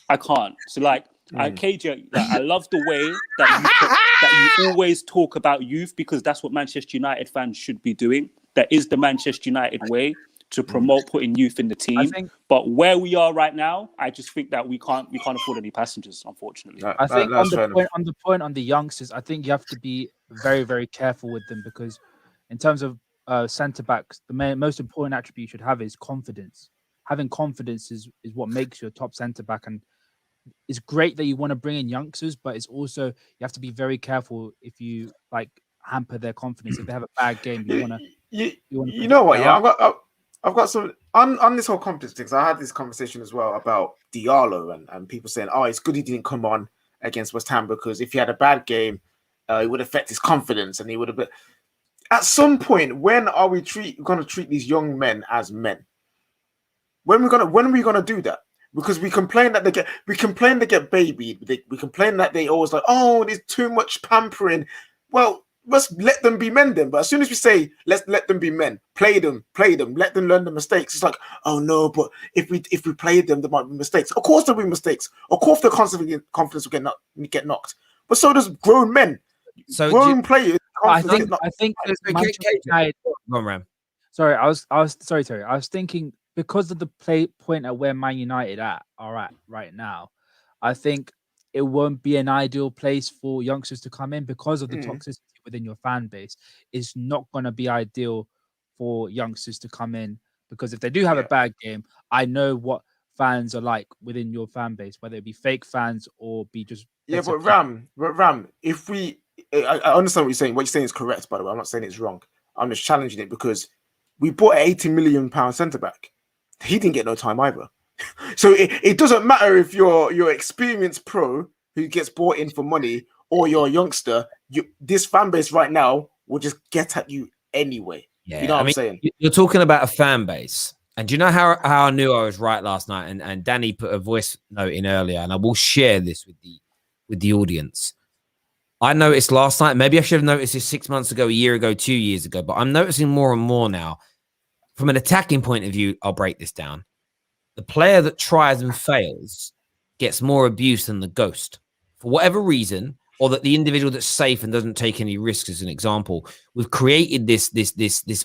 F: I can't. So like, KJ, I love the way that you always talk about youth, because that's what Manchester United fans should be doing. That is the Manchester United way to promote putting youth in the team. But where we are right now, I just think that we can't afford any passengers, unfortunately.
C: I think on the point on the youngsters, I think you have to be very, very careful with them, because in terms of centre backs, the most important attribute you should have is confidence. Having confidence is what makes you a top centre back, and it's great that you want to bring in youngsters, but it's also you have to be very careful if you like hamper their confidence. If they have a bad game, you want to. You
B: know what? Yeah, I've got some on this whole confidence thing. I had this conversation as well about Diallo and people saying, "Oh, it's good he didn't come on against West Ham because if he had a bad game, it would affect his confidence and he would have been." At some point, when are we going to treat these young men as men? When are we gonna do that? Because we complain that they get babied. We complain that they always like, oh, there's too much pampering. Well, let's let them be men then. But as soon as we say let's let them be men, play them, let them learn the mistakes. It's like, oh no, but if we play them, there might be mistakes. Of course there'll be mistakes. Of course their confidence will get knocked. But so does grown men. So grown players
C: I
B: confidence.
C: think
B: Not,
C: I think
A: Let's go,
C: Manchester
A: KJ.
C: United.
A: Come on, Ram.
C: Sorry, sorry, Terry. I was thinking because of the point at where Man United are at right now. I think it won't be an ideal place for youngsters to come in because of the toxicity within your fan base. It's not going to be ideal for youngsters to come in because if they do have a bad game, I know what fans are like within your fan base, whether it be fake fans or be just
B: yeah,
C: better
B: but Ram, if we, I understand what you're saying. What you're saying is correct, by the way. I'm not saying it's wrong. I'm just challenging it because we bought an 80 million pound centre back. He didn't get no time either. So it doesn't matter if you're experienced pro who gets bought in for money or you're a youngster. This fan base right now will just get at you anyway.
A: Yeah,
B: you know what
A: I
B: I'm
A: mean,
B: saying?
A: you're talking about a fan base. And do you know how I knew I was right last night? And Danny put a voice note in earlier, and I will share this with the audience. I noticed last night, maybe I should have noticed this 6 months ago, a year ago, 2 years ago, but I'm noticing more and more now. From an attacking point of view, I'll break this down. The player that tries and fails gets more abuse than the ghost. For whatever reason, or that the individual that's safe and doesn't take any risks, as an example, we've created this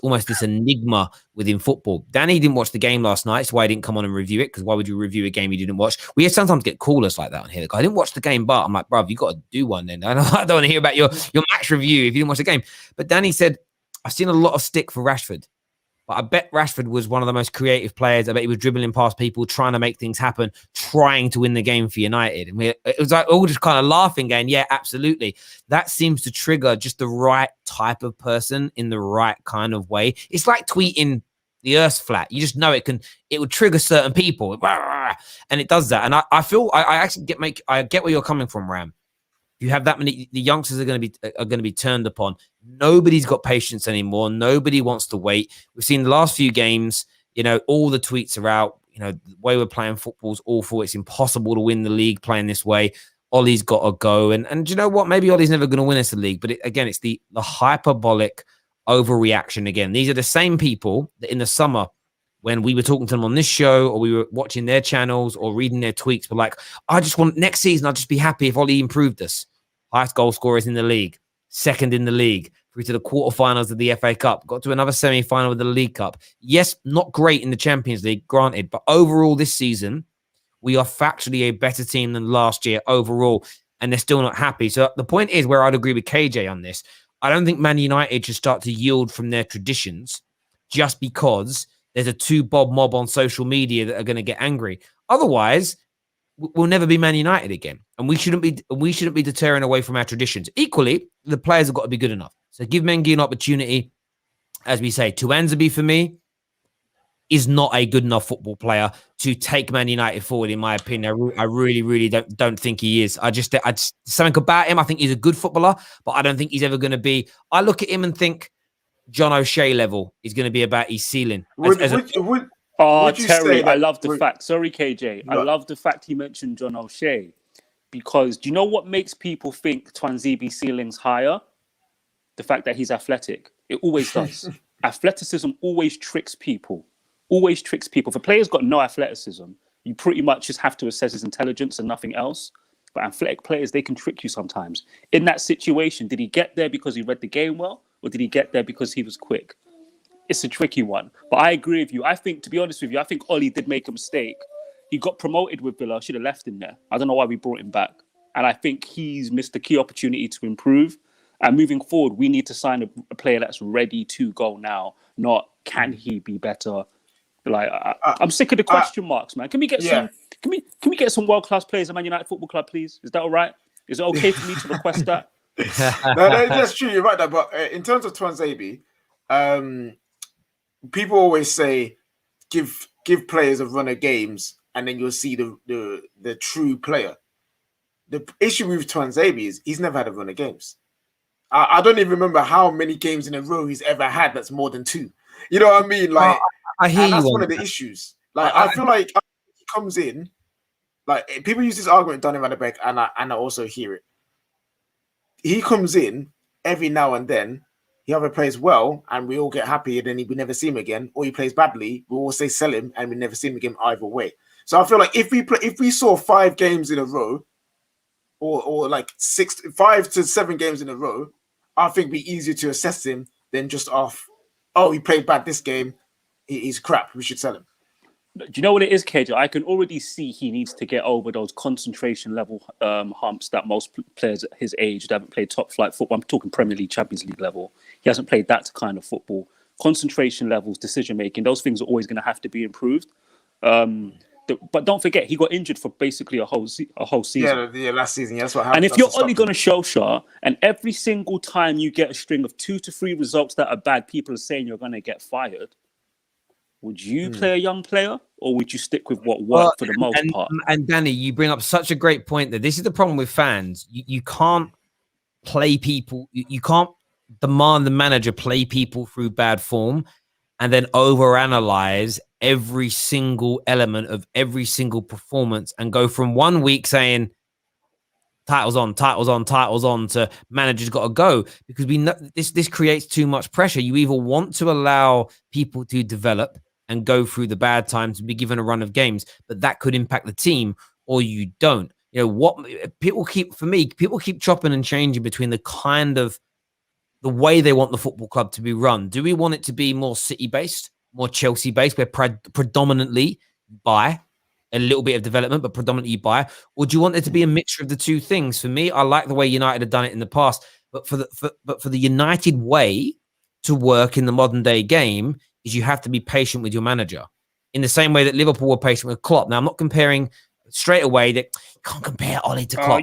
A: almost this enigma within football. Danny didn't watch the game last night, so why he didn't come on and review it, because why would you review a game you didn't watch? We sometimes get callers like that on here. Like, I didn't watch the game, but I'm like, bruv, you got to do one then. I don't want to hear about your match review if you didn't watch the game. But Danny said, I've seen a lot of stick for Rashford. But I bet Rashford was one of the most creative players. I bet he was dribbling past people, trying to make things happen, trying to win the game for United. And it was like all just kind of laughing, going, yeah, absolutely. That seems to trigger just the right type of person in the right kind of way. It's like tweeting the Earth's flat. You just know it would trigger certain people. And it does that. And I feel I actually get where you're coming from, Ram. You have that many, the youngsters are going to be turned upon. Nobody's got patience anymore. Nobody wants to wait. We've seen the last few games, all the tweets are out. The way we're playing football is awful. It's impossible to win the league playing this way. Ollie's got to go. And you know what? Maybe Ollie's never going to win us the league. But it's the hyperbolic overreaction again. These are the same people that in the summer, when we were talking to them on this show or we were watching their channels or reading their tweets, were like, I just want next season, I'll just be happy if Ollie improved us. Highest goal scorers in the league, second in the league, through to the quarterfinals of the FA Cup, got to another semi-final of the League Cup. Yes, not great in the Champions League, granted, but overall this season, we are factually a better team than last year overall, and they're still not happy. So the point is where I'd agree with KJ on this. I don't think Man United should start to yield from their traditions just because there's a two-bob mob on social media that are going to get angry. Otherwise, we'll never be Man United again, and we shouldn't be deterring away from our traditions. Equally, the players have got to be good enough. So give Mengi an opportunity. As we say, Tuanzebe for me is not a good enough football player to take Man United forward, in my opinion. I really don't think he is. I just something about him. I think he's a good footballer, but I don't think he's ever going to be. I look at him and think John O'Shea level is going to be about his ceiling.
F: Terry, I love the fact. Sorry, KJ. I love the fact he mentioned John O'Shea, because do you know what makes people think Tuanzebe's ceiling's higher? The fact that he's athletic. It always does. Athleticism always tricks people. Always tricks people. If a player's got no athleticism, you pretty much just have to assess his intelligence and nothing else. But athletic players, they can trick you sometimes. In that situation, did he get there because he read the game well, or did he get there because he was quick? It's a tricky one. But I agree with you. I think, to be honest with you, I think Ollie did make a mistake. He got promoted with Villa. Should have left him there. I don't know why we brought him back. And I think he's missed a key opportunity to improve. And moving forward, we need to sign a player that's ready to go now, not can he be better? Like I'm sick of the question marks, man. Can we get some? Can we get some world-class players at Man United Football Club, please? Is that all right? Is it okay for me to request that?
B: No, that's true. You're right, but in terms of Tuanzebe, people always say give players a run of games, and then you'll see the true player. The issue with Tuanzebe is he's never had a run of games. I don't even remember how many games in a row he's ever had that's more than two. You know what I mean? Like,
A: I hear
B: that's
A: you
B: one of the issues. Like, I feel like he comes in, like people use this argument, Donny van de Beek, and I also hear it. He comes in every now and then. He either plays well, and we all get happy, and then we never see him again, or he plays badly. We all say sell him, and we never see him again either way. So I feel like if we saw 5 games in a row, or like 5 to 7 games in a row, I think it'd be easier to assess him than just off, oh, he played bad this game. He's crap. We should sell him.
F: Do you know what it is, KJ? I can already see he needs to get over those concentration level humps that most players at his age that haven't played top flight football. I'm talking Premier League, Champions League level. He hasn't played that kind of football. Concentration levels, decision making, those things are always going to have to be improved. But don't forget, he got injured for basically a whole season.
B: Yeah, last season. Yeah, that's what happened.
F: And if you're only going to Solskjaer, and every single time you get a string of 2 to 3 results that are bad, people are saying you're going to get fired. Would you play a young player, or would you stick with what worked for the most part?
A: And Danny, you bring up such a great point that this is the problem with fans. You can't play people. You can't demand the manager play people through bad form and then overanalyze every single element of every single performance and go from 1 week saying titles on to manager's got to go, because we know this creates too much pressure. You either want to allow people to develop and go through the bad times and be given a run of games, but that could impact the team, or you don't. You know what people keep chopping and changing between the way they want the football club to be run. Do we want it to be more City based, more Chelsea based, where predominantly buy a little bit of development, but predominantly buy, or do you want it to be a mixture of the two things? For me, I like the way United have done it in the past, but for the United way to work in the modern day game is you have to be patient with your manager in the same way that Liverpool were patient with Klopp. Now, I'm not comparing straight away that you can't compare Ollie to Klopp.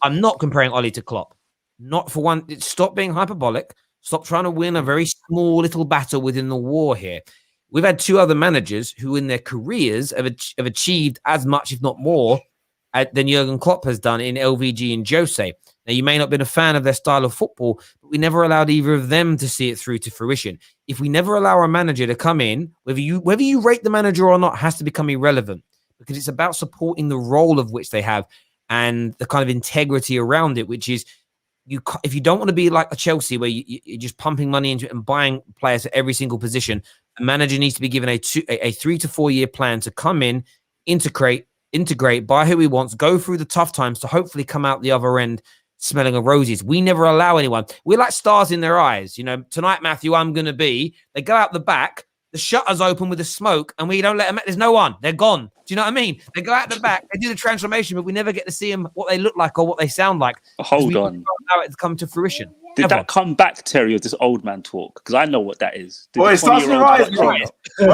A: I'm not comparing Ollie to Klopp. Not for one. Stop being hyperbolic. Stop trying to win a very small little battle within the war here. We've had 2 other managers who in their careers have achieved as much, if not more, than Jurgen Klopp has done in LVG and Jose. Now, you may not have been a fan of their style of football, but we never allowed either of them to see it through to fruition. If we never allow a manager to come in, whether you rate the manager or not has to become irrelevant, because it's about supporting the role of which they have and the kind of integrity around it, which is if you don't want to be like a Chelsea where you're just pumping money into it and buying players at every single position, a manager needs to be given a 3 to 4 year plan to come in, integrate, buy who he wants, go through the tough times to hopefully come out the other end smelling of roses. We never allow anyone. We're like stars in their eyes. You know, tonight, Matthew, I'm going to be. They go out the back, the shutters open with the smoke, and we don't let them. There's no one. They're gone. Do you know what I mean? They go out the back, they do the transformation, but we never get to see them what they look like or what they sound like.
F: Hold on.
A: Allow it to come to fruition.
F: Did that come back, Terry, or this old man talk? Because I know what that is.
B: Boy, it starts in your eyes, bro.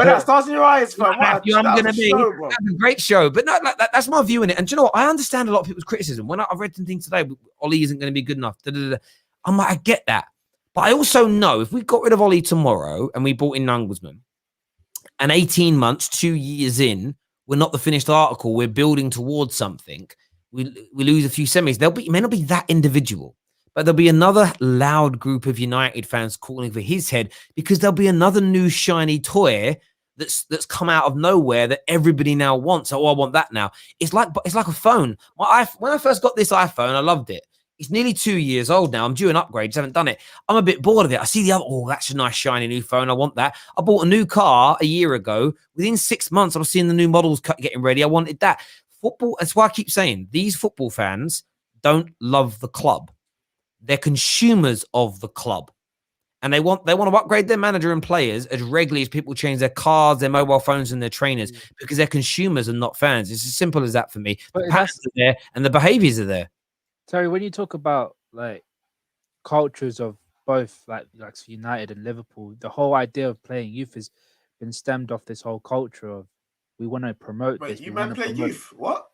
B: That starts in your eyes, fam.
A: Matthew, I'm going to be. That's a great show. But no, like, that's my view in it. And do you know what? I understand a lot of people's criticism. When I've read some things today, Ollie isn't going to be good enough. I'm like, I get that. But I also know if we got rid of Ollie tomorrow and we brought in Nagelsmann, and 18 months, 2 years in, we're not the finished article. We're building towards something. We lose a few semis. It may not be that individual, but there'll be another loud group of United fans calling for his head, because there'll be another new shiny toy that's come out of nowhere that everybody now wants. Oh, I want that now. It's like a phone. When I first got this iPhone, I loved it. It's nearly 2 years old now. I'm due an upgrade. Just haven't done it. I'm a bit bored of it. I see the other. Oh, that's a nice shiny new phone. I want that. I bought a new car a year ago. Within 6 months, I was seeing the new models getting ready. I wanted that. Football. That's why I keep saying these football fans don't love the club. They're consumers of the club, and they want to upgrade their manager and players as regularly as people change their cars, their mobile phones, and their trainers, because they're consumers and not fans. It's as simple as that for me. The patterns are there and the behaviors are there.
C: Terry, when you talk about like cultures of both like United and Liverpool, the whole idea of playing youth has been stemmed off this whole culture of we want to promote this.
B: You man play youth? What?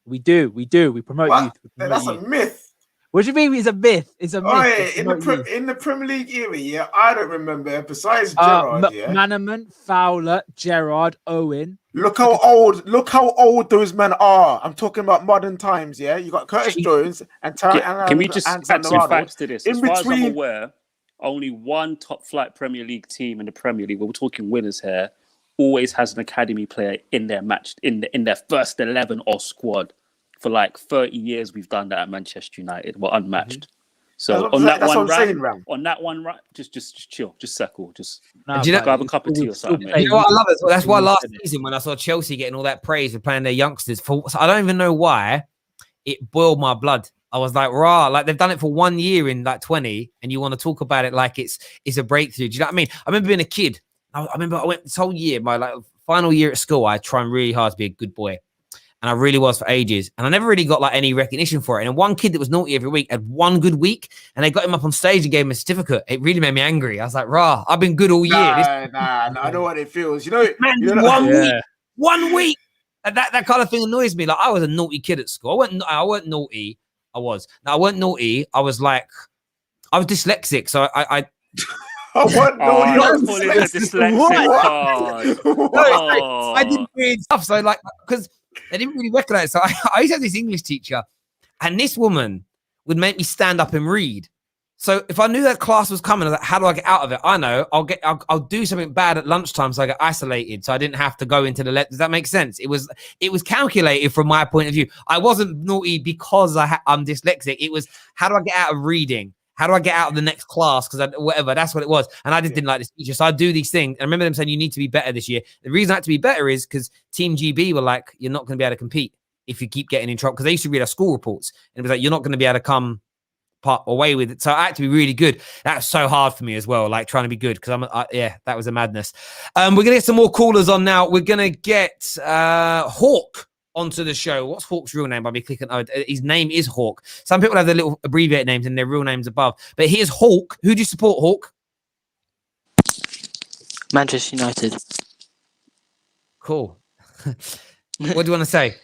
C: We do. We promote youth.
B: That's a myth.
C: What do you mean? It's a myth. It's a myth.
B: Oh, yeah. In the Premier League era, yeah, I don't remember. Besides Gerrard,
C: Manaman, Fowler, Gerrard, Owen.
B: Look how old those men are. I'm talking about modern times. Yeah, you got Curtis Jones and
F: Can we just add some facts to this? As far as I'm aware, only one top flight Premier League team in the Premier League, we're talking winners here, always has an academy player in their match in their first 11 or squad. For like 30 years, we've done that at Manchester United. We're unmatched. So on that one, just chill, just settle, just grab a cup of tea or something.
A: You know what I love it? That's why last season when I saw Chelsea getting all that praise for playing their youngsters, I don't even know why. it boiled my blood. I was like, rah, like they've done it for 1 year in like 20, and you want to talk about it like it's a breakthrough. Do you know what I mean? I remember being a kid. I remember I went this whole year, my like final year at school, I trying really hard to be a good boy. And I really was for ages. And I never really got like any recognition for it. And one kid that was naughty every week had one good week, and they got him up on stage and gave him a certificate. It really made me angry. I was like, rah, I've been good all year.
B: Nah, I know what it feels. You know,
A: Man,
B: you know,
A: 1 week. And that kind of thing annoys me. Like I was a naughty kid at school. I weren't naughty. I weren't naughty. I was dyslexic. So I
B: what? No,
F: Oh,
B: you're
F: you're pulling the dyslexic card. Oh.
A: I didn't read stuff. So like, because they didn't really recognize it. So I used to have this English teacher, and this woman would make me stand up and read. So if I knew that class was coming, I was like, how do I get out of it? I know I'll do something bad at lunchtime so I get isolated, so I didn't have to go into the Does that make sense? It was calculated from my point of view. I wasn't naughty because I'm dyslexic. It was, how do I get out of reading? How do I get out of the next class? Because whatever, that's what it was. And I just didn't like this teacher. So I do these things. I remember them saying, you need to be better this year. The reason I had to be better is because Team GB were like, you're not going to be able to compete if you keep getting in trouble. Because they used to read our school reports. And it was like, you're not going to be able to come part away with it. So I had to be really good. That's so hard for me as well, like trying to be good. Because that was a madness. We're going to get some more callers on now. We're going to get Hawk onto the show. What's Hawk's real name? I'll be clicking. Oh, his name is Hawk. Some people have their little abbreviated names and their real names above. But here's Hawk. Who do you support, Hawk?
H: Manchester United.
A: Cool. What do you want to say?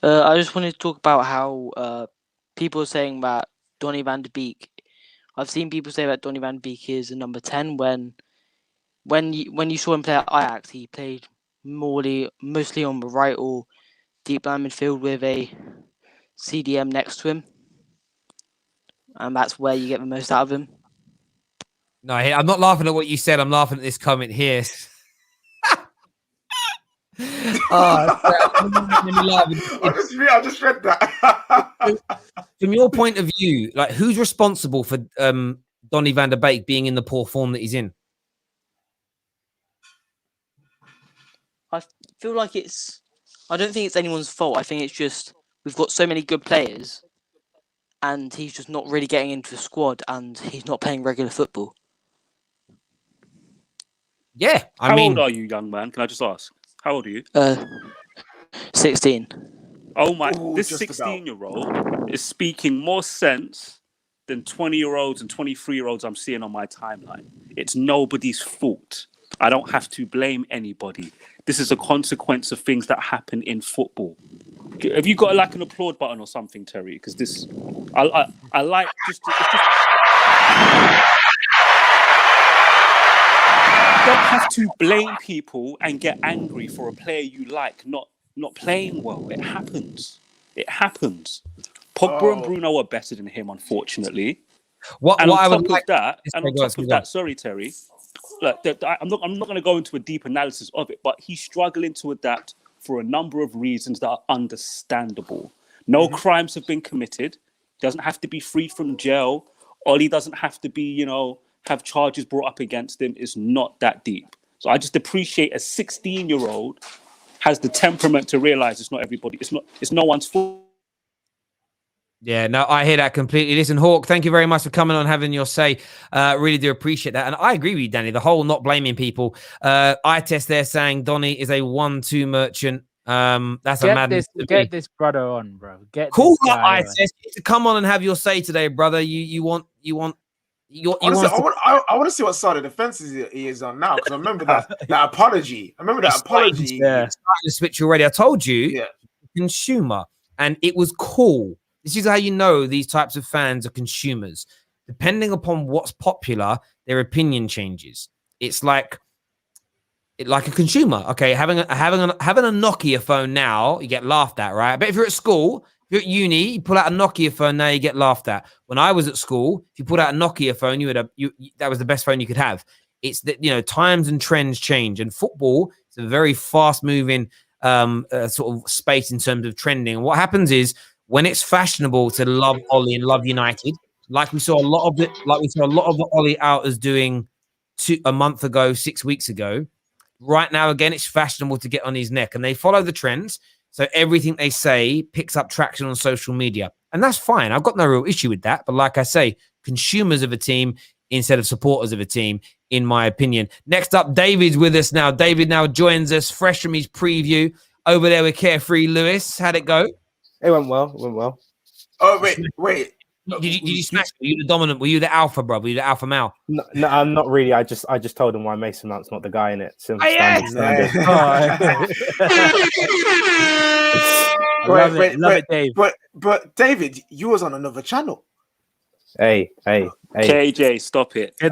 H: I just wanted to talk about how people are saying that Donny van de Beek. I've seen people say that Donny van de Beek is a number 10 when you saw him play at Ajax, he played mostly on the right or deep line midfield with a CDM next to him, and that's where you get the most out of him.
A: No, I'm not laughing at what you said. I'm laughing at this comment here.
B: I just read that.
A: From your point of view, like who's responsible for Donny van de Beek being in the poor form that he's in?
H: I feel like I don't think it's anyone's fault. I think it's just we've got so many good players and he's just not really getting into the squad and he's not playing regular football.
A: Yeah.
F: How old are you, young man? Can I just ask? How old are you?
H: 16.
F: Oh my,
B: Ooh,
F: this
B: just
F: 16-year-old is speaking more sense than 20-year-olds and 23-year-olds I'm seeing on my timeline. It's nobody's fault. I don't have to blame anybody. This is a consequence of things that happen in football. Have you got like an applaud button or something, Terry? Because this, I like just. You don't have to blame people and get angry for a player you like not playing well. It happens. It happens. Pogba and Bruno are better than him, unfortunately.
A: On top
F: of that, sorry, Terry. Look, I'm not going to go into a deep analysis of it, but he's struggling to adapt for a number of reasons that are understandable. No crimes have been committed. Doesn't have to be free from jail. Ollie doesn't have to be, have charges brought up against him. It's not that deep. So I just appreciate a 16-year-old has the temperament to realize it's not everybody. It's no one's fault.
A: Yeah, no, I hear that completely. Listen, Hawk, thank you very much for coming on, having your say. Really do appreciate that. And I agree with you, Danny, the whole not blaming people. I test there saying Donny is a 1-2 merchant. That's a madness.
C: Get this brother on, bro.
A: Cool. I test to come on and have your say today, brother. I want
B: to see what side of the fence he is on now, because I remember that apology.
A: Yeah, to switch already. I told you, consumer, and it was cool. This is how you know these types of fans are consumers. Depending upon what's popular, their opinion changes. It's like a consumer. Okay, having a Nokia phone now, you get laughed at, right? But if you're at school, if you're at uni, you pull out a Nokia phone now, you get laughed at. When I was at school, if you pulled out a Nokia phone, that was the best phone you could have. It's that times and trends change, and football is a very fast-moving sort of space in terms of trending. And what happens is, when it's fashionable to love Ollie and love United, like we saw a lot of the Ollie outers doing a month ago, 6 weeks ago. Right now, again, it's fashionable to get on his neck, and they follow the trends. So everything they say picks up traction on social media. And that's fine. I've got no real issue with that. But like I say, consumers of a team instead of supporters of a team, in my opinion. Next up, David's with us now. David now joins us fresh from his preview over there with Carefree Lewis. How'd it go?
I: It went well. It went well.
B: Oh, wait.
A: Did you smash? Were you the dominant? Were you the alpha, bro? Were you the alpha male?
I: No, I'm not really. I just told him why Mason Mount's not the guy in it. Simple standard.
C: Love it, Dave.
B: But David, you was on another channel.
I: Hey.
F: KJ, stop it.
C: No,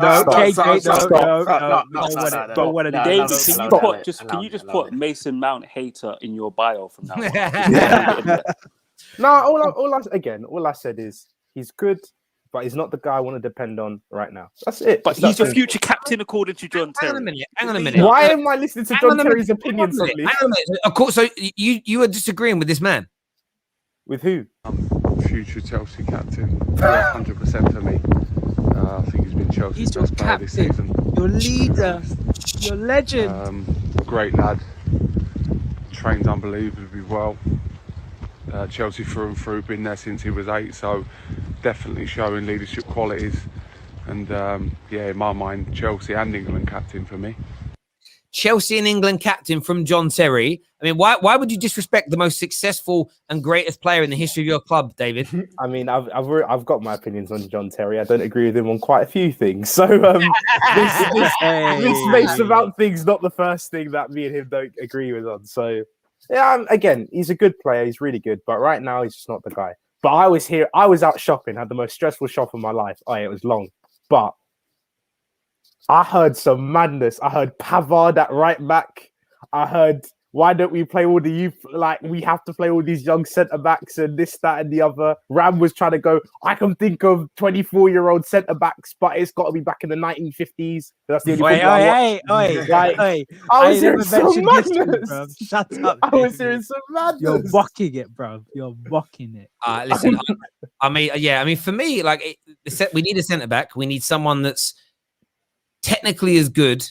C: don't want to.
F: David,
B: Stop.
F: can you just put Mason Mount hater in your bio from now on?
I: No, all I said is he's good, but he's not the guy I want to depend on right now. That's it.
F: But he's your future captain, according to John Terry.
A: Hang on a minute.
I: Why am I listening to John Terry's opinion suddenly?
A: Hang on a minute. Of course, so you are disagreeing with this man?
I: With who?
J: Future Chelsea captain, 100% for me. I think he's been Chelsea's
C: He's your
J: best player this
C: captain,
J: season.
C: your leader, your legend.
J: Great lad, trains unbelievably well. Chelsea through and through, been there since he was 8, so definitely showing leadership qualities. And in my mind, Chelsea and England captain for me.
A: Chelsea and England captain from John Terry. I mean, why would you disrespect the most successful and greatest player in the history of your club, David?
I: I mean, I've got my opinions on John Terry. I don't agree with him on quite a few things. So this Mason Mount thing's not the first thing that me and him don't agree with on. So yeah, again, he's a good player. He's really good, but right now he's just not the guy. But I was out shopping, had the most stressful shop of my life. Oh, it was long, but I heard some madness. I heard Pavard at right back. I heard, why don't we play all the youth? Like, we have to play all these young centre backs and this, that, and the other. Ram was trying to go, I can think of 24-year-old centre backs, but it's got to be back in the 1950s. That's the only I was hearing some madness.
C: Shut up.
I: I was hearing some madness.
C: You're mocking it, bro. You're mocking it.
A: Listen, I mean, for me, like, we need a centre back. We need someone that's technically as good,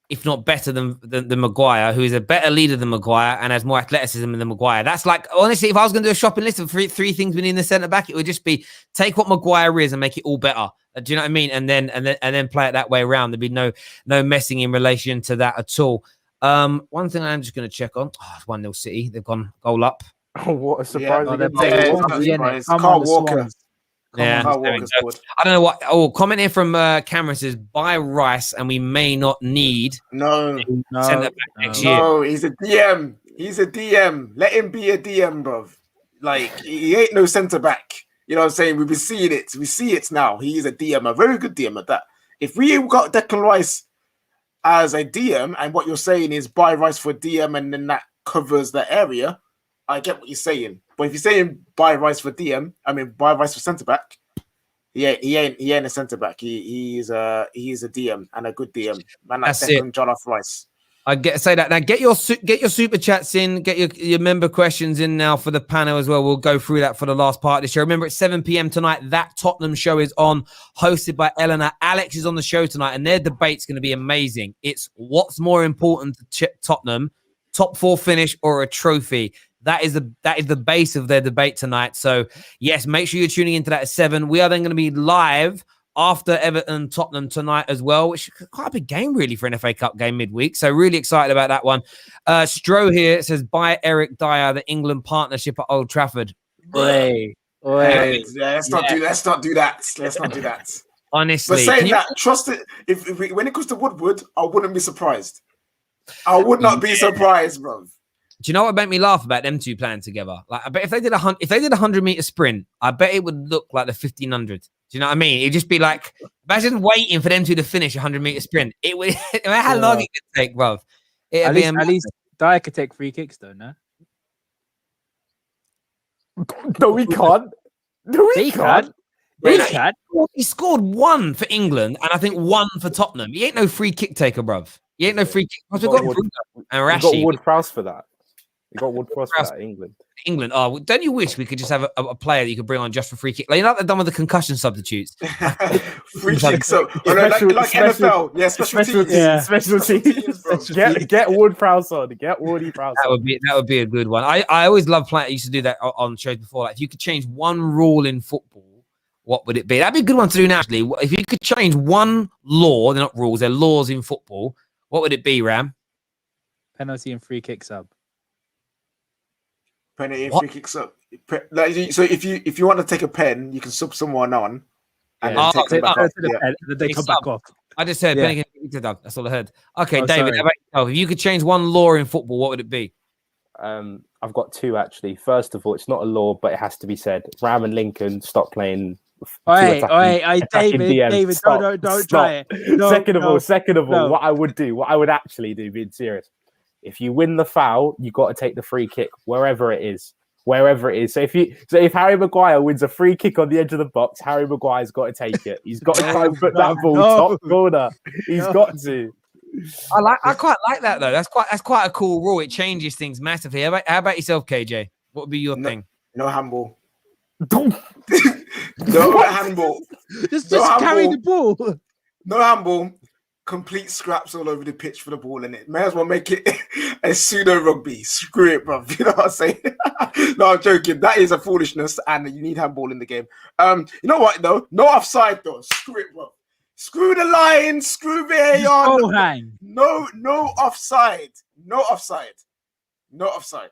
A: if not better than Maguire, who is a better leader than Maguire and has more athleticism than Maguire. That's like, honestly, if I was going to do a shopping list of three things we need in the centre back, it would just be take what Maguire is and make it all better. Do you know what I mean? And then play it that way around. There'd be no messing in relation to that at all. One thing I'm just going to check on. Oh, it's 1-0 City. They've gone goal up.
I: Oh, what a surprise!
B: Carl Walker.
A: Yeah, I don't know what. Oh, comment here from Cameron says buy Rice, and we may not need
B: no
A: centre back next year.
B: No, he's a DM. He's a DM. Let him be a DM, bro. Like, he ain't no centre back. You know what I'm saying? We've been seeing it. We see it now. He is a DM, a very good DM at that. If we got Declan Rice as a DM, and what you're saying is buy Rice for DM, and then that covers the area, I get what you're saying. But if you're saying buy Rice for DM, I mean buy Rice for centre back, he ain't a centre back. He is a DM and a good DM. Man, that's Declan John off Rice.
A: I say that now. Get your super chats in. Get your member questions in now for the panel as well. We'll go through that for the last part of the show. Remember, at 7 p.m. tonight, that Tottenham show is on, hosted by Eleanor. Alex is on the show tonight, and their debate's going to be amazing. It's what's more important to Tottenham: top 4 finish or a trophy. That is the base of their debate tonight. So, yes, make sure you're tuning into that at 7. We are then going to be live after Everton Tottenham tonight as well, which is quite a big game, really, for an FA Cup game midweek. So, really excited about that one. Stro here says, buy Eric Dyer, the England partnership at Old Trafford.
B: Let's not do that.
A: Honestly.
B: But saying that, trust it. When it comes to Woodward, I wouldn't be surprised. I would not be surprised, bro.
A: Do you know what made me laugh about them two playing together? Like, I bet if they did a 100-meter sprint, I bet it would look like the 1500. Do you know what I mean? It'd just be like, imagine waiting for them two to finish a 100-meter sprint. It would. How long it could take, bro?
C: At least Dyer could take free kicks, though, no?
I: No, we can't. No, we can't.
A: He scored 1 for England and I think 1 for Tottenham. He ain't no free kick taker, bruv. He ain't no free kick. We've got Bruno and Rashi.
I: We've got Ward-Prowse for that. You got Wood-Prowse for that, England.
A: England. Oh, well, don't you wish we could just have a player that you could bring on just for free kick? Like, you know what they've done with the concussion substitutes?
B: Free kicks. So, like NFL. Yeah, special teams.
C: Yeah.
I: Special teams. Get Wood-Prowse on. Get Woody-Prowse on.
A: That would be a good one. I always love playing. I used to do that on shows before. Like, if you could change one rule in football, what would it be? That'd be a good one to do now, actually. If you could change one law, they're not rules, they're laws in football, what would it be, Ram?
C: Penalty and free kick sub.
B: Penalty and free kick sub. So if you want to take a pen, you can sub someone on and then take them back off.
C: They come back off.
A: I just said penalty and free kick sub. That's all I heard. Okay, David, how about yourself? If you could change one law in football, what would it be?
I: I've got two, actually. First of all, it's not a law, but it has to be said. Ram and Lincoln stop playing.
C: David, don't try it. No,
I: second of all, what I would actually do, being serious, if you win the foul, you got to take the free kick wherever it is. So if Harry Maguire wins a free kick on the edge of the box, Harry Maguire's got to take it. He's got to try and put that ball top corner. He's got to.
A: I quite like that though. That's quite a cool rule. It changes things massively. How about yourself, KJ? What would be your thing?
B: No handball. No handball.
C: Just carry the ball.
B: No handball. Complete scraps all over the pitch for the ball in it. May as well make it a pseudo rugby. Screw it, bro. You know what I'm saying? No, I'm joking. That is a foolishness, and you need handball in the game. You know what though? No offside though. Screw it, bro. Screw the line. Screw VAR. No offside. No offside. No offside.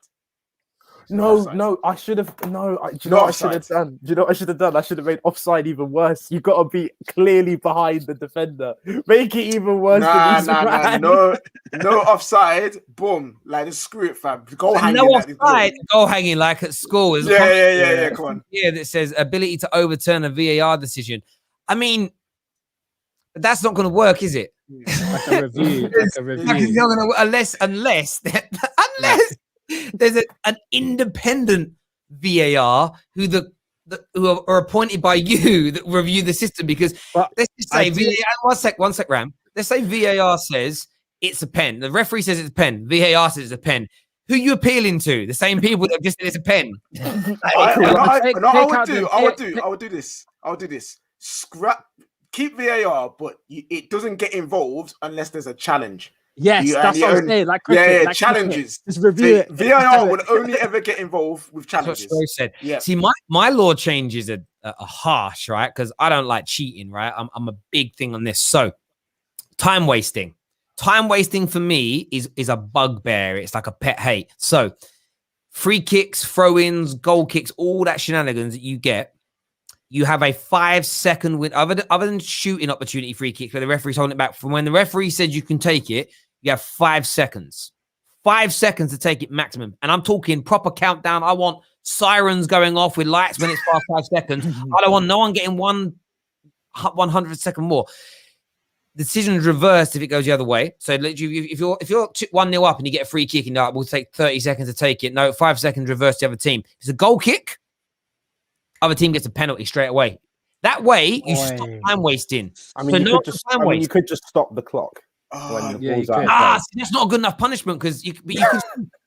I: No, I should have. Do you know what I should have done? Do you know what I should have done? I should have made offside even worse. You got to be clearly behind the defender. Make it even worse.
B: No offside. Boom. Like, just screw it, fam. Go hanging.
A: No offside. Go hanging like at school.
B: Yeah. Come on.
A: Yeah, that says ability to overturn a VAR decision. I mean, that's not going to work, is it?
C: Like a review.
A: It's not going to, unless there's an independent VAR who are appointed by you that review the system, because let's just say VAR. One sec, Ram. Let's say VAR says it's a pen. The referee says it's a pen. VAR says it's a pen. Who are you appealing to? The same people that just said it's a pen.
B: I would do this. Keep VAR, but it doesn't get involved unless there's a challenge.
C: Yes, that's what I'm saying. Like cricket,
B: like challenges.
C: Just review it.
B: VAR would only ever get involved with challenges.
A: That's what Said. Yeah. See, my law changes are harsh, right? Because I don't like cheating, right? I'm a big thing on this. So, time wasting. Time wasting for me is a bugbear. It's like a pet hate. So, free kicks, throw-ins, goal kicks, all that shenanigans that you get. You have a 5-second win, other than shooting opportunity free kicks where the referee's holding it back. From when the referee said you can take it, you have 5 seconds. 5 seconds to take it maximum. And I'm talking proper countdown. I want sirens going off with lights when it's past 5 seconds. I don't want no one getting 100 second more. The decision is reversed if it goes the other way. So if you're 1-0 up and you get a free kick, and we'll take 30 seconds to take it. No, 5 seconds reverse the other team. If it's a goal kick, other team gets a penalty straight away. That way, you stop time wasting.
I: I mean, you could just stop the clock. When the ball's out.
A: That's not a good enough punishment, because you can.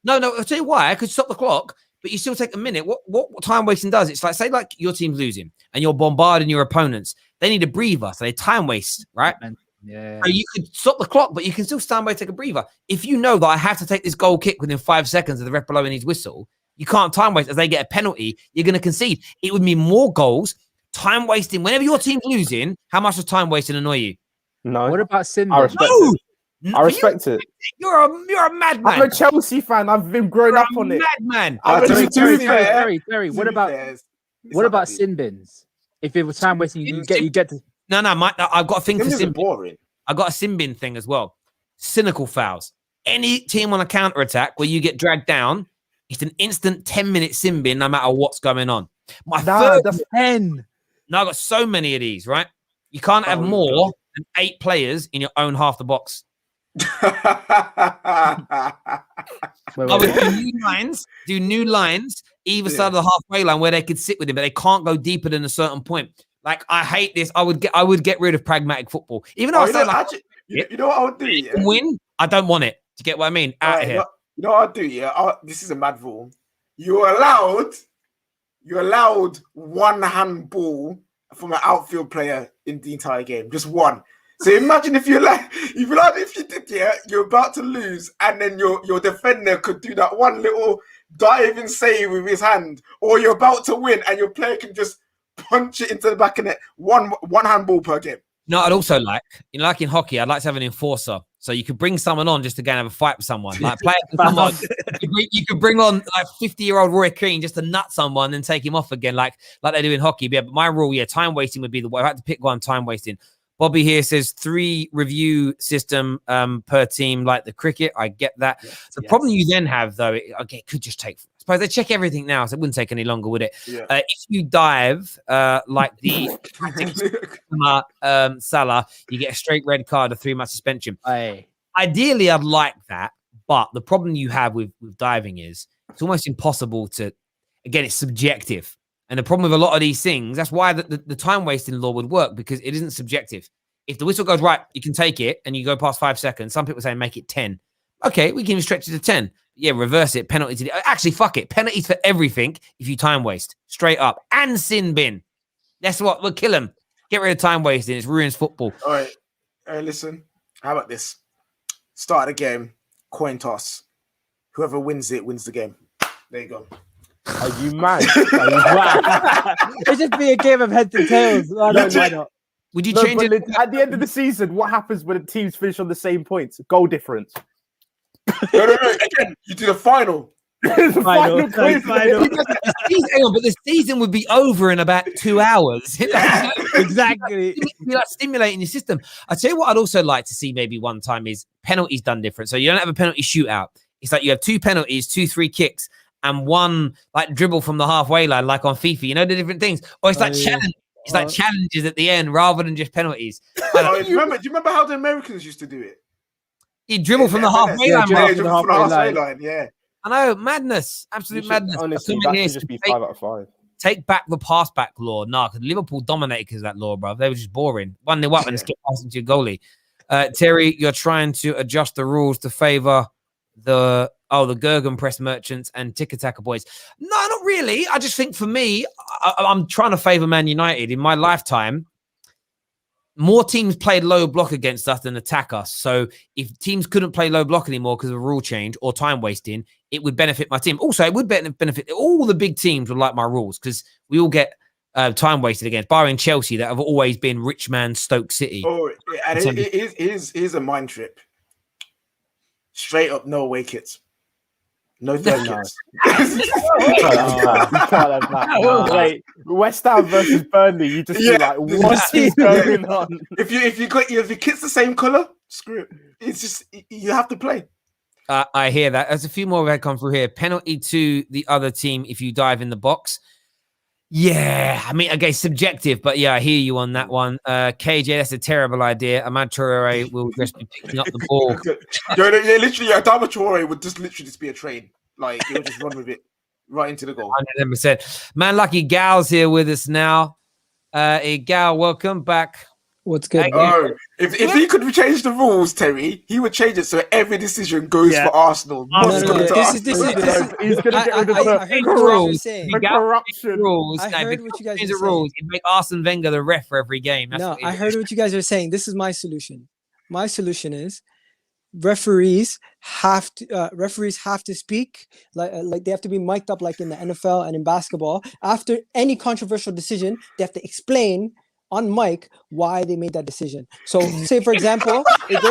A: No. I'll tell you why. I could stop the clock, but you still take a minute. What time wasting does? It's like, say, like your team's losing and you're bombarding your opponents. They need a breather, so they time waste, right?
C: Yeah.
A: So you could stop the clock, but you can still stand by, take a breather. If you know that I have to take this goal kick within 5 seconds of the ref blowing his whistle, you can't time waste. As they get a penalty, you're going to concede. It would mean more goals. Time wasting. Whenever your team's losing, how much does time wasting annoy you?
I: No.
C: What about sin?
I: I respect it.
A: You're a madman.
I: I'm a Chelsea fan. I've been growing up on it.
A: Madman.
C: Terry, what about sin bins? If it was time wasting, you get to.
A: No. I've got a thing for sin bin.
B: Boring.
A: I got a sin bin thing as well. Cynical fouls. Any team on a counter attack where you get dragged down, it's an instant 10-minute sin bin, no matter what's going on.
C: The pen.
A: No, I've got so many of these, right? You can't have more than 8 players in your own half the box. I would do new lines either side of the halfway line where they could sit with him, but they can't go deeper than a certain point. Like, I hate this. I would get rid of pragmatic football. Even though I say, like,
B: you know what I would do?
A: Win, I don't want it. Do you get what I mean? Out of here.
B: You know what I'll do? Yeah, this is a mad rule. You're allowed one handball from an outfield player in the entire game, just one. So imagine if you did, yeah, you're about to lose, and then your defender could do that one little diving save with his hand, or you're about to win, and your player can just punch it into the back of net. One handball per game.
A: No, I'd also like in hockey, I'd like to have an enforcer. So you could bring someone on just to go and have a fight with someone. Like player can come on. You could bring on like 50-year-old Roy Keane just to nut someone and take him off again, like they do in hockey. Yeah, but my rule, time wasting would be the way. I had to pick one, time wasting. Bobby here says 3 review system per team, like the cricket. I get that. The problem you then have, though, it could just take. I suppose they check everything now, so it wouldn't take any longer, would it?
B: Yeah.
A: If you dive like the Salah, you get a straight red card, a 3-match suspension. Ideally, I'd like that, but the problem you have with diving is it's almost impossible to. Again, it's subjective. And the problem with a lot of these things, that's why the time wasting law would work, because it isn't subjective. If the whistle goes right, you can take it, and you go past 5 seconds. Some people say make it 10. Okay, we can even stretch it to 10. Yeah, reverse it. Penalty. Actually, fuck it. Penalties for everything if you time waste. Straight up. And sin bin. That's what. We'll kill them. Get rid of time wasting. It ruins football.
B: All right. Listen. How about this? Start of the game. Coin toss. Whoever wins it wins the game. There you go.
I: Are you mad?
C: It'd just be a game of heads and tails. Why not?
A: Would you change it?
I: At the end of the season, what happens when the teams finish on the same points? Goal difference.
B: No. Again, you do the final.
I: The final.
A: But the season would be over in about 2 hours.
C: Exactly.
A: It'd be like stimulating your system. I tell you what, I'd also like to see maybe one time is penalties done different. So you don't have a penalty shootout. It's like you have 2 penalties, 2 free kicks, and 1 like dribble from the halfway line, like on FIFA. You know the different things. Or it's like challenge. It's like challenges at the end rather than just penalties.
B: Do you remember how the Americans used to do it?
A: You dribble from the halfway line.
B: Dribble from the halfway line. Yeah.
A: I know, madness, absolute madness.
I: Honestly, that should just be 5 out of 5.
A: Take back the pass back law. Nah, because Liverpool dominated because of that law, bro. They were just boring. 1-0 up and skip past into your goalie. Terry, you're trying to adjust the rules to favour the Gergen press merchants and tick-attacker boys. No, not really. I just think for me, I'm trying to favour Man United. In my lifetime, more teams played low block against us than attack us. So if teams couldn't play low block anymore because of a rule change or time wasting, it would benefit my team. Also, it would benefit all the big teams would like my rules, because we all get time wasted against, barring Chelsea that have always been rich man Stoke City.
B: Oh, and here's a mind trip. Straight up, no away kits. No third kits.
I: Wait, West Ham versus Burnley. You just be like, what is going on?
B: If your kit's the same color, screw it. It's just you have to play.
A: I hear that. There's a few more that come through here. Penalty to the other team if you dive in the box. Yeah, I mean, okay, subjective, but yeah, I hear you on that one. KJ, that's a terrible idea. Amad Traore will just be picking up the ball.
B: Literally, Adama Traore would just be a train. Like, he would just run with it right into the goal.
A: 100%. Man, Lucky Gal's here with us now. Gal, welcome back.
K: What's good?
B: If he could change the rules, Terry, he would change it so every decision goes for Arsenal.
K: He's going to get rid of the
A: rules.
I: Corruption.
K: I heard what you guys are saying.
A: Rules. You'd make Arsene Wenger the ref for every game.
K: I heard what you guys are saying. This is my solution. My solution is referees have to speak like they have to be mic'd up like in the NFL and in basketball. After any controversial decision, they have to explain on mic why they made that decision. So say for example it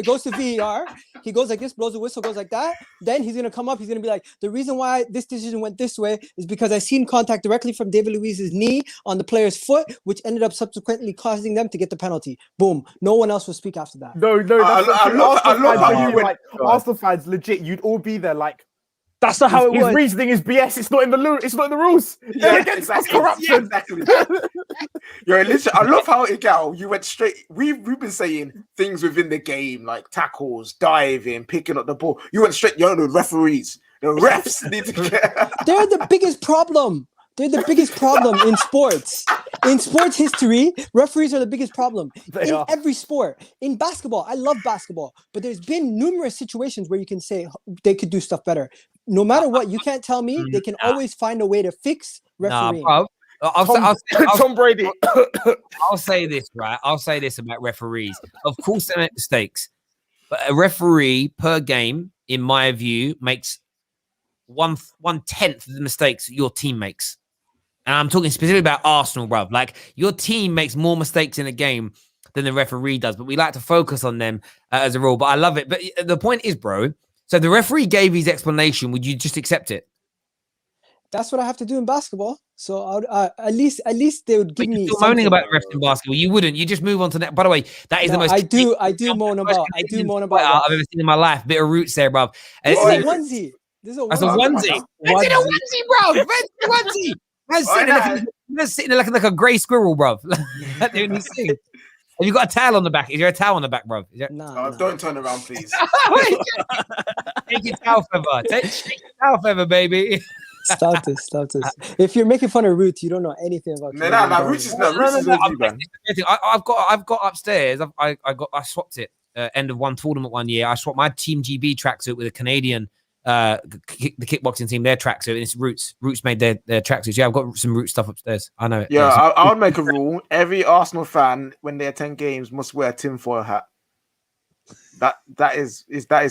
K: goes to VAR. He goes like this, blows the whistle, goes like that. Then he's gonna come up, he's gonna be like, the reason why this decision went this way is because I seen contact directly from David Luiz's knee on the player's foot, which ended up subsequently causing them to get the penalty. Boom. No one else will speak after that.
I: No, I love how you went. Arsenal fans, legit, you'd all be there like, that's not how it was. His reasoning is BS. It's not in the rules.
B: Yeah, exactly. Corruption. Yeah, exactly. Listen, I love how you went straight. We've been saying things within the game like tackles, diving, picking up the ball. You went straight. The referees, the refs need to get.
K: They're the biggest problem. They're the biggest problem in sports. In sports history, referees are the biggest problem.
I: They
K: In
I: are.
K: every sport. In basketball, I love basketball, but there's been numerous situations where you can say they could do stuff better. No matter what, you can't tell me they can always find a way to fix
A: Nah,
K: refereeing.
A: bro.
I: Tom Brady.
A: I'll say this, right? I'll say this about referees. Of course, they make mistakes, but a referee per game, in my view, makes 1/10 of the mistakes your team makes. And I'm talking specifically about Arsenal, bruv. Like, your team makes more mistakes in a game than the referee does, but we like to focus on them as a rule. But I love it. But the point is, bro, so the referee gave his explanation. Would you just accept it?
K: That's what I have to do in basketball. So at least they would give
A: But
K: me.
A: you're still moaning
K: something.
A: about refs in basketball. You wouldn't. You just move on to that. By the way, that is the
K: No,
A: most.
K: I do moan about. I do moan about.
A: I've ever seen in my life. Bit of roots there, bruv. And
K: This
A: it's-
K: is a onesie. This is a
A: That's a
K: onesie.
A: onesie. Man's in a onesie, bro. Man's in a onesie. Man's sitting there like a grey squirrel, bro. Doing this thing. Have you got a towel on the back? Is there a towel on the back, bro?
K: Nah.
B: Don't turn around, please.
A: Take your towel feather. Take your towel feather, baby.
K: Stop this. If you're making fun of Ruth, you don't know anything about.
B: Roots is OG, man.
A: I've got upstairs. I swapped it. End of one tournament one year. I swapped my Team GB tracksuit with a Canadian, the kickboxing team, their tracksuit, and it's Roots. Roots made their tracksuits. Yeah, I've got some Roots stuff upstairs. I know it.
B: Yeah, I would make a rule. Every Arsenal fan, when they attend games, must wear a tinfoil hat. That is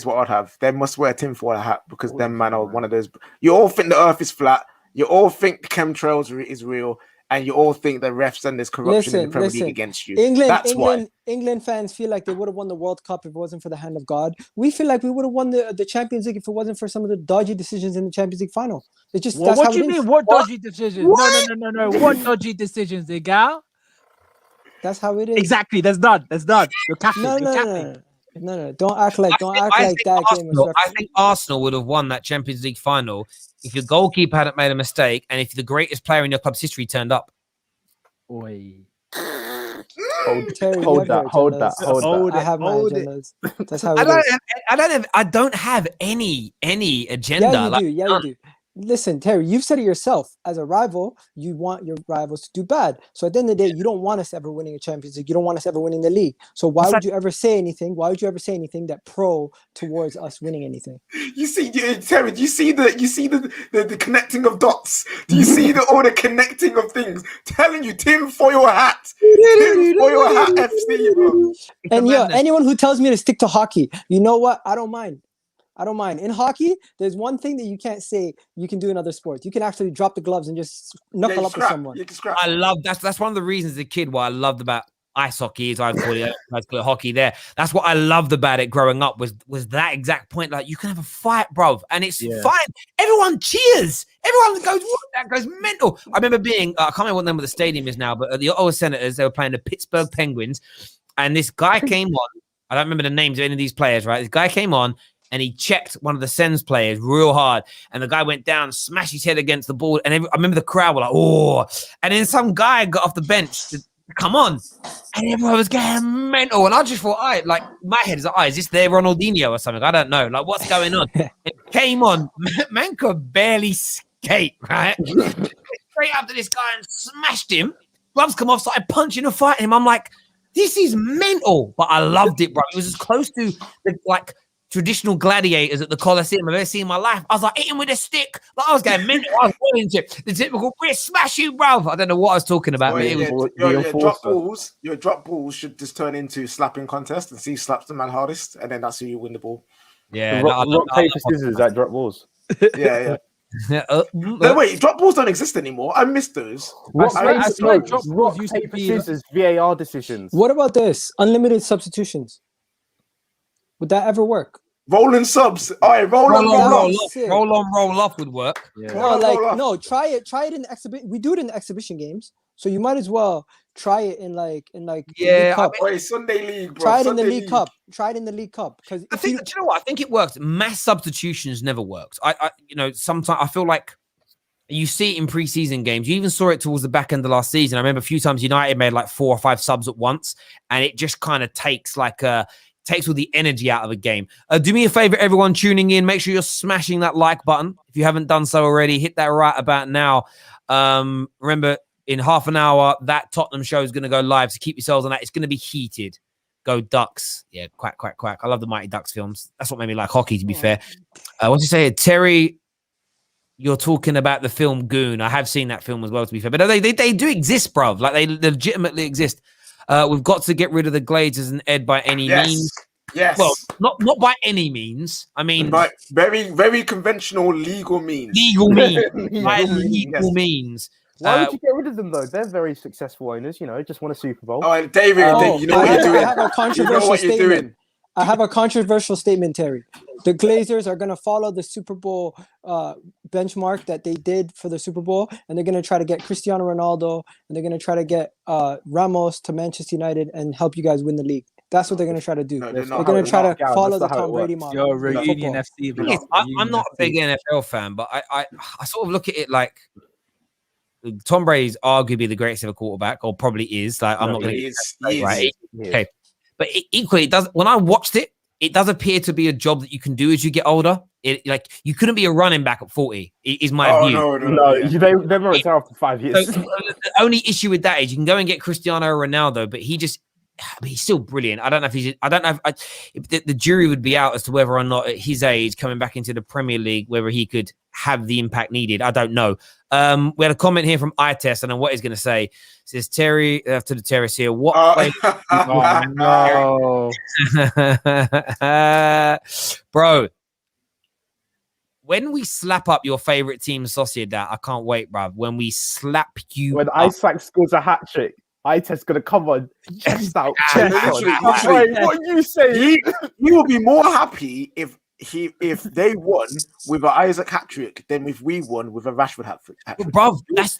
B: what I'd have. They must wear a tinfoil hat because them man are one of those. You all think the Earth is flat. You all think the chemtrails is real, and you all think the refs and there's corruption in the Premier League against you.
K: England fans feel like they would have won the World Cup if it wasn't for the hand of God. We feel like we would have won the Champions League if it wasn't for some of the dodgy decisions in the Champions League final. It's just
C: Well,
K: that's
C: what
K: how
C: do you
K: it is.
C: mean? What dodgy decisions? No. What dodgy decisions, they gal?
K: That's how it is.
C: Exactly. That's done. You're capping.
K: No. Don't act like
A: I think
K: that game was.
A: I think Arsenal would have won that Champions League final if your goalkeeper hadn't made a mistake and if the greatest player in your club's history turned up.
C: Oi.
I: Hold that.
K: I have my agendas. That's how it is.
A: I don't have any agenda.
K: Yeah, you do. Listen, Terry, you've said it yourself. As a rival, you want your rivals to do bad. So at the end of the day, you don't want us ever winning a Champions League. You don't want us ever winning the league. So why would you ever say anything? Why would you ever say anything that pro towards us winning anything?
B: You see, Terry, do you see the connecting of dots? Do you see all the connecting of things? Telling you, tinfoil hat. Tinfoil hat FC, bro.
K: And anyone who tells me to stick to hockey, you know what? I don't mind. In hockey, there's one thing that you can't say you can do in other sports. You can actually drop the gloves and just knuckle up with someone.
A: I love that's one of the reasons as a kid why I loved about ice hockey, as I'd call it hockey there. That's what I loved about it growing up was that exact point. Like, you can have a fight, bro, and it's fine. Everyone cheers. Everyone goes, what? That goes mental. I remember being, I can't remember what the name of the stadium is now, but at the Ottawa Senators, they were playing the Pittsburgh Penguins, and this guy came on. I don't remember the names of any of these players, right? This guy came on, and he checked one of the Sens players real hard. And the guy went down, smashed his head against the ball. And I remember the crowd were like, oh. And then some guy got off the bench to come on. And everyone was getting mental. And I just thought, my head is like, is this their Ronaldinho or something? I don't know. Like, what's going on? It came on. Man could barely skate, right? Straight up to this guy and smashed him. Gloves come off, started punching and fighting him. I'm like, this is mental. But I loved it, bro. It was as close to the, traditional gladiators at the Colosseum I've ever seen in my life. I was like, hit him with a stick. Like, I was going mental. I was going to the typical, smash you, bro. I don't know what I was talking about.
B: Your drop balls should just turn into slapping contest and see who slaps the man hardest, and then that's who you win the ball.
A: Yeah.
I: Rock, paper, scissors at drop balls.
B: Yeah. No, wait, drop balls don't exist anymore. I missed those.
I: Rock, paper, scissors, VAR decisions.
K: What about this? Unlimited substitutions. Would that ever work?
B: Rolling subs. All right, roll on,
A: roll off would work.
K: Yeah. No, try it in the exhibition. We do it in the exhibition games, so you might as well try it in
B: League Cup. Sunday League, bro.
K: Try it in the League Cup. Try it in the League Cup because
A: I think do you know what? I think it works. Mass substitutions never worked. Sometimes I feel like you see it in preseason games. You even saw it towards the back end of last season. I remember a few times United made like 4 or 5 subs at once, and it just kind of takes all the energy out of a game. Do me a favor, everyone tuning in. Make sure you're smashing that like button. If you haven't done so already, hit that right about now. Remember, in half an hour, that Tottenham show is going to go live. So keep yourselves on that. It's going to be heated. Go Ducks. Yeah, quack, quack, quack. I love the Mighty Ducks films. That's what made me like hockey, to be fair. What's you say? Terry, you're talking about the film Goon. I have seen that film as well, to be fair. But they do exist, bruv. Like, they legitimately exist. We've got to get rid of the Glazers and Ed by any means.
B: Yes.
A: Well, not by any means. I mean,
B: by very, very conventional legal means.
A: Legal means. By legal means.
I: Why would you get rid of them though? They're very successful owners. You know, just won a Super Bowl.
B: Oh, David, you know what you're doing.
K: I have a controversial statement. I have a controversial statement, Terry. The Glazers are going to follow the Super Bowl benchmark that they did for the Super Bowl, and they're going to try to get Cristiano Ronaldo, and they're going to try to get Ramos to Manchester United and help you guys win the league. That's what they're going to try to do. They're going to try to follow the Tom Brady model.
C: Yo, Reunion FC.
A: I'm not a big NFL fan, but I sort of look at it like Tom Brady's arguably the greatest ever quarterback, or probably is. Like, I'm not going to right. Okay, but equally, it does. When I watched it, it does appear to be a job that you can do as you get older. Like, you couldn't be a running back at 40. Is my view.
I: No, they never retire after 5 years.
A: So, the only issue with that is you can go and get Cristiano Ronaldo, but he's still brilliant. I don't know if the jury would be out as to whether or not at his age coming back into the Premier League, whether he could have the impact needed. I don't know. We had a comment here from iTest. I don't know what he's going to say. It says Terry to the terrace here. What?
C: Oh
A: no, bro. When we slap up your favorite team, Sociedad, I can't wait, bruv. When we slap you,
I: when Isaac scores a hat trick. Itest gonna come on, chest out.
B: Literally.
I: What are you saying?
B: He will be more happy if they won with an Isaac hat trick than if we won with a Rashford hat trick.
A: Bro, that's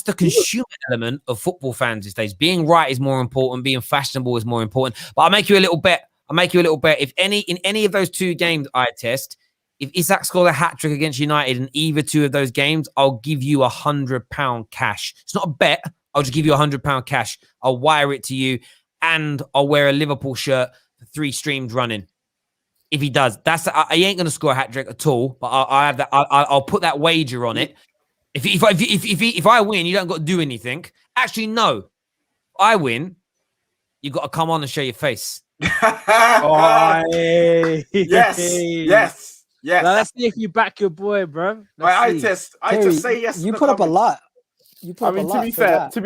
A: the consumer element of football fans these days. Being right is more important. Being fashionable is more important. But I'll make you a little bet. If in any of those two games I test, if Isak scored a hat trick against United in either two of those games, I'll give you £100 cash. It's not a bet. I'll just give you £100 cash. I'll wire it to you, and I'll wear a Liverpool shirt for 3 streams running. If he does, he ain't gonna score a hat trick at all. But I have that. I'll put that wager on it. If I win, you don't got to do anything. Actually, no. If I win, you got to come on and show your face.
B: Yes.
C: Now, let's see if you back your boy, bro.
B: I just say yes.
K: You put up a lot.
I: I mean, to be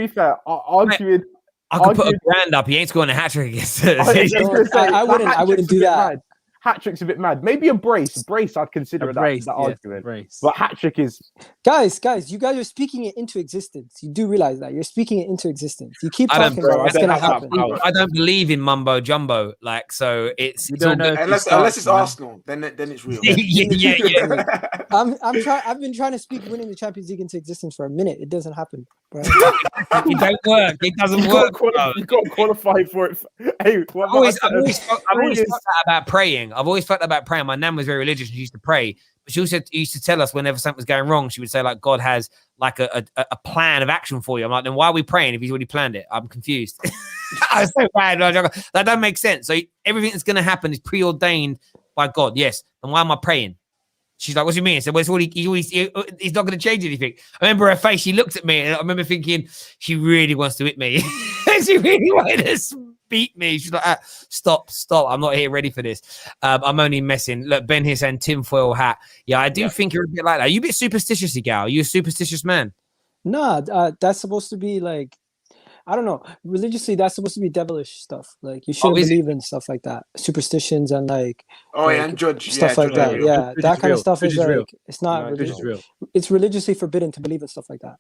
I: fair, arguing.
A: I could put a grand up. He ain't scoring a hat trick against us.
K: I wouldn't do that.
I: Hat trick's a bit mad. Maybe a brace. I'd consider that argument.
C: Brace.
I: But hat trick is.
K: Guys, you guys are speaking it into existence. You do realize that you're speaking it into existence. You keep talking about what's gonna happen.
A: I don't believe in mumbo jumbo. Like, so it's
B: unless it's Arsenal, then it's real.
A: yeah.
K: I've been trying to speak winning the Champions League into existence for a minute. It doesn't happen. Bro.
A: It don't work. It doesn't work.
I: You've got to qualify for it. Hey,
A: I've always felt that about praying. I've always felt that about praying. My nan was very religious. She used to pray, but she also used to tell us whenever something was going wrong, she would say, like, God has like a plan of action for you. I'm like, then why are we praying if he's already planned it? I'm confused. I was so bad. That doesn't make sense. So everything that's going to happen is preordained by God. Yes. Then why am I praying? She's like, what do you mean? I said, well, he's not going to change anything. I remember her face. She looked at me, and I remember thinking, she really wants to hit me. She really wanted to beat me. She's like, stop. I'm not here ready for this. I'm only messing. Look, Ben here saying tinfoil hat. Yeah, I do think you're a bit like that. Are you a bit superstitious, gal? Are you a superstitious man?
K: Nah, that's supposed to be like, I don't know. Religiously, that's supposed to be devilish stuff. Like, you shouldn't believe in stuff like that. Superstitions and like,
B: and judge
K: stuff like that. Yeah, that kind of stuff is like,
C: real.
K: it's not
C: religious. Real.
K: It's religiously forbidden to believe in stuff like that.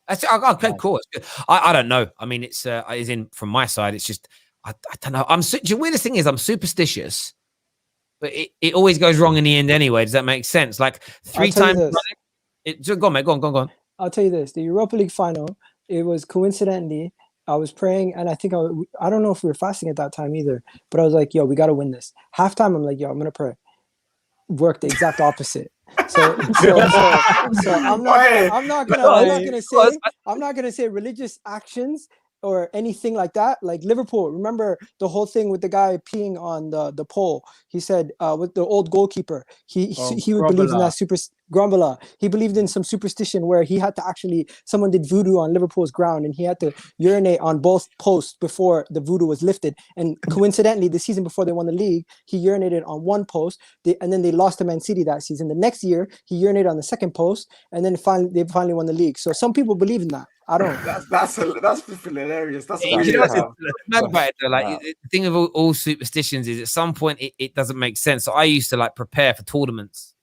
A: Okay, cool. I don't know. I mean, it's in from my side. It's just I don't know. The weirdest thing is I'm superstitious, but it always goes wrong in the end anyway. Does that make sense? Like 3 times. Go on, mate. Go on.
K: I'll tell you this: the Europa League final. It was coincidentally, I was praying, and I think I don't know if we were fasting at that time either, but I was like, yo, we got to win this. Halftime, I'm like, yo, I'm going to pray. Worked the exact opposite. So I'm not gonna say religious actions or anything like that. Like Liverpool, remember the whole thing with the guy peeing on the pole? He said with the old goalkeeper, he would believe in that Grumbler. He believed in some superstition where he had to someone did voodoo on Liverpool's ground and he had to urinate on both posts before the voodoo was lifted. And coincidentally, the season before they won the league, he urinated on one post, and then they lost to Man City that season. The next year, he urinated on the second post, and then they finally won the league. So some people believe in that. I don't.
B: That's hilarious. That's
A: You know what's mad about it, though? Like the thing of all superstitions is at some point it doesn't make sense. So I used to like prepare for tournaments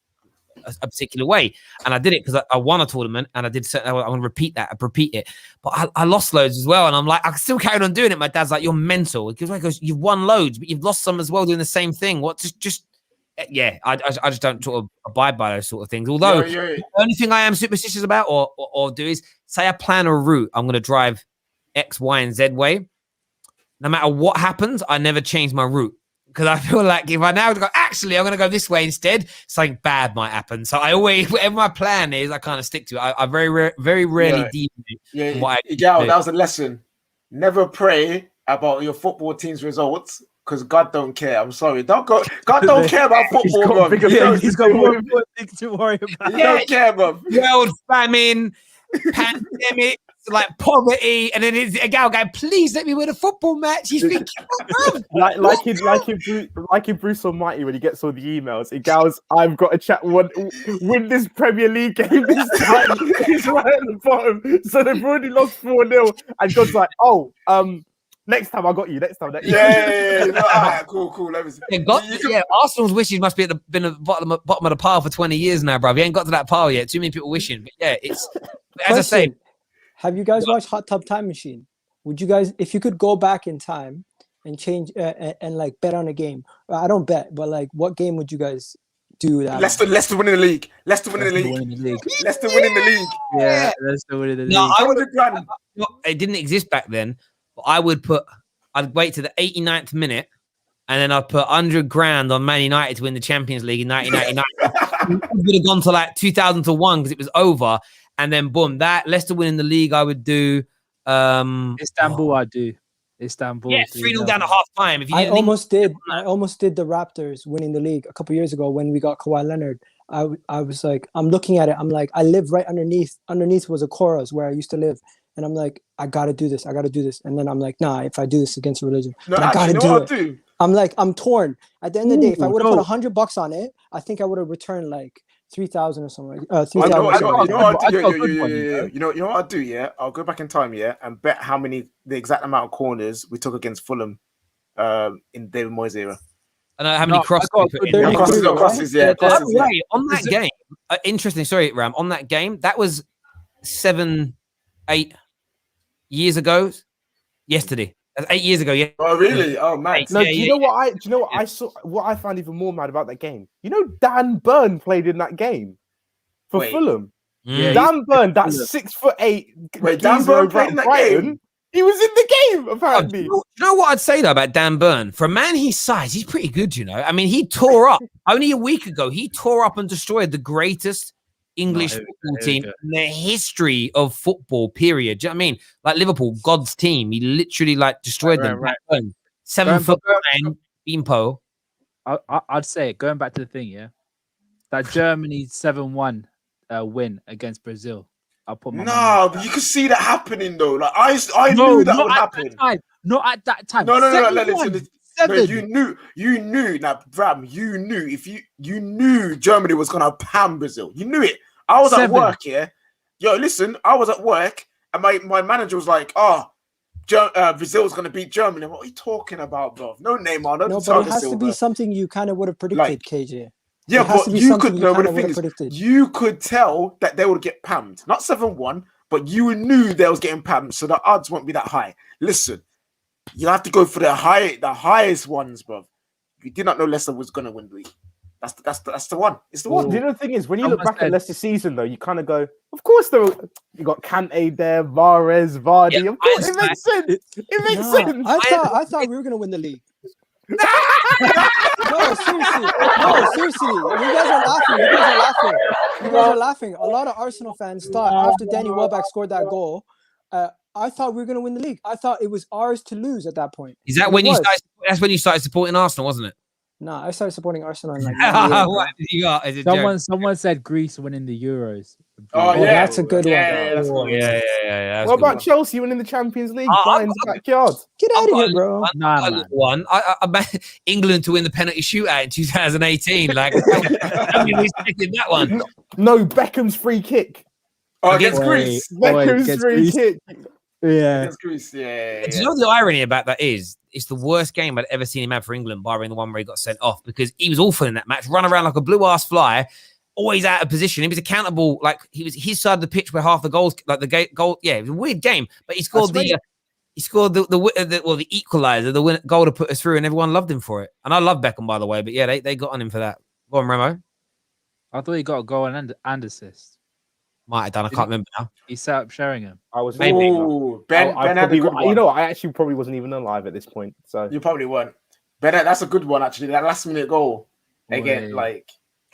A: a particular way, and I did it because I won a tournament, and I did. I want to repeat it, but I lost loads as well, and I'm like, I still carried on doing it. My dad's like, "You're mental." He goes, "You've won loads, but you've lost some as well doing the same thing." What? Just yeah, I just don't sort of abide by those sort of things. Although the only thing I am superstitious about or do is say I plan a route, I'm going to drive X, Y, and Z way. No matter what happens, I never change my route because I feel like if I now go, actually, I'm going to go this way instead, something bad might happen. So I always, whatever my plan is, I kind of stick to it. I very rarely deviate.
B: That was a lesson. Never pray about your football team's results. Because God don't care. I'm sorry. God don't care about football, bro.
C: He's got more important things to worry about.
B: He don't care, bro.
A: World famine, pandemic, like poverty, and then a gal going, please let me win a football match. He's thinking,
I: like in Bruce Almighty when he gets all the emails. It goes, I've got to win this Premier League game this time. He's right at the bottom. So they've already lost 4-0. And God's like, next time I got you. Next time.
B: Yeah. No, all right, cool. Let me see.
A: Arsenal's wishes must be been at the bottom of the pile for 20 years now, bro. We ain't got to that pile yet. Too many people wishing. But yeah, it's as I say.
K: Have you guys watched Hot Tub Time Machine? Would you guys, if you could go back in time and change and like bet on a game? I don't bet, but like, what game would you guys do that?
B: Leicester winning the league. Leicester winning the league. Leicester winning the league.
C: Yeah, Leicester winning the league.
A: No, it didn't exist back then. But I'd wait to the 89th minute, and then I'd put 100 grand on Man United to win the Champions League in 1999. It would have gone to like 2001 because it was over, and then boom, that Leicester winning the league. I would do
C: Istanbul. I do Istanbul.
A: Yeah, 3-0 down at half time.
K: I almost did the Raptors winning the league a couple years ago when we got Kawhi Leonard. I was like, I'm looking at it. I'm like, I live right underneath. Underneath was a chorus where I used to live. And I'm like, I gotta do this. And then I'm like, nah, if I do this against religion, I gotta do it. I'm like, I'm torn. At the end of the day, if I would have put $100 on it, I think I would have returned like 3,000 or something. 3,000.
B: You know what I'll do? Yeah, I'll go back in time. Yeah, and bet the exact amount of corners we took against Fulham, in David Moyes era.
A: I know how many crosses.
B: Crosses. Yeah.
A: On that game, interesting. Sorry, Ram. On that game, that was 7-8 years ago. Yesterday. That's 8 years ago. Yeah.
B: Oh really? Oh man.
I: No, do you know what I saw? What I found even more mad about that game? You know, Dan Burn played in that game for Fulham. Yeah, Dan Burn, that 6'8".
B: Wait, Dan Burn played in that game.
I: He was in the game, apparently.
A: You know what I'd say though about Dan Burn? For a man his size, he's pretty good. You know, I mean, he tore up only a week ago. He tore up and destroyed the greatest English football team in the history of football, period. Do you know what I mean? Like Liverpool, God's team. He literally like destroyed them. Right. 7'9", Beanpo.
C: I'd say, going back to the thing, that Germany 7-1 win against Brazil. I'll put my
B: but you could see that happening though. Like I knew that would happen.
C: Not at that time.
B: No. Listen. No, you knew that, Bram. You knew you knew Germany was gonna pan Brazil. You knew it. I was at work, Yo, listen, I was at work, and my manager was like, Brazil's gonna beat Germany. What are you talking about, bro? No Neymar, no.
K: But it has to be something you kind of would have predicted, KJ.
B: Yeah, but you could know. But the thing is, you could tell that they would get pammed. Not 7-1, but you knew they was getting pammed, so the odds won't be that high. Listen. You have to go for the highest ones, bro. You did not know Leicester was gonna win the league. That's the one. It's the one.
I: You know the thing is, when you look back at Leicester's season, though, you kind of go, of course you got Kante there, Varez, Vardy.
K: Yeah,
I: of course, it makes sense. It makes sense.
K: I thought we were gonna win the league. No, seriously. You guys are laughing. A lot of Arsenal fans thought after Danny Welbeck scored that goal, I thought we were going to win the league. I thought it was ours to lose at that point.
A: Is that when you started? That's when you started supporting Arsenal, wasn't it?
K: Nah, I started supporting Arsenal in like 98, bro.
A: What have you got? Is it joke?
C: Someone said Greece winning the Euros.
B: Oh,
K: Oh,
B: yeah.
K: that's a good one.
B: Yeah, that's
A: Oh,
B: good.
A: yeah. That's
I: What
A: a good
I: about Chelsea winning the Champions League?
A: Oh,
I: Bayern's backyard.
K: Get
A: I've
K: out of
A: got
K: here,
A: a
K: bro.
A: one.
C: Nah,
A: I've got a
C: man.
A: little one. England to win the penalty shootout in 2018. Like, I mean, who's taking that one?
I: No, Beckham's free kick.
B: Oh,
A: Against
B: against Greece.
I: Beckham's
C: against
I: free
C: Greece.
I: kick.
C: Yeah.
B: Against Greece, yeah.
A: Do you know the irony about that is? It's the worst game I'd ever seen him have for England, barring the one where he got sent off, because he was awful in that match. Run around like a blue-ass fly, always out of position. He was accountable, like he was his side of the pitch where half the goals, like the goal. Yeah, it was a weird game, but he scored the equalizer, the goal to put us through, and everyone loved him for it. And I love Beckham, by the way, but yeah, they got on him for that. Go on, Remo.
C: I thought he got a goal and assist.
A: Might have done. I can't remember now.
C: He set up Sheringham.
I: I was
A: Maybe.
B: Ooh, Ben had a
I: probably,
B: good one.
I: you know, I actually probably wasn't even alive at this point. So
B: You probably weren't. Ben, that's a good one, actually. That last minute goal. Again,
C: Wait.
B: like...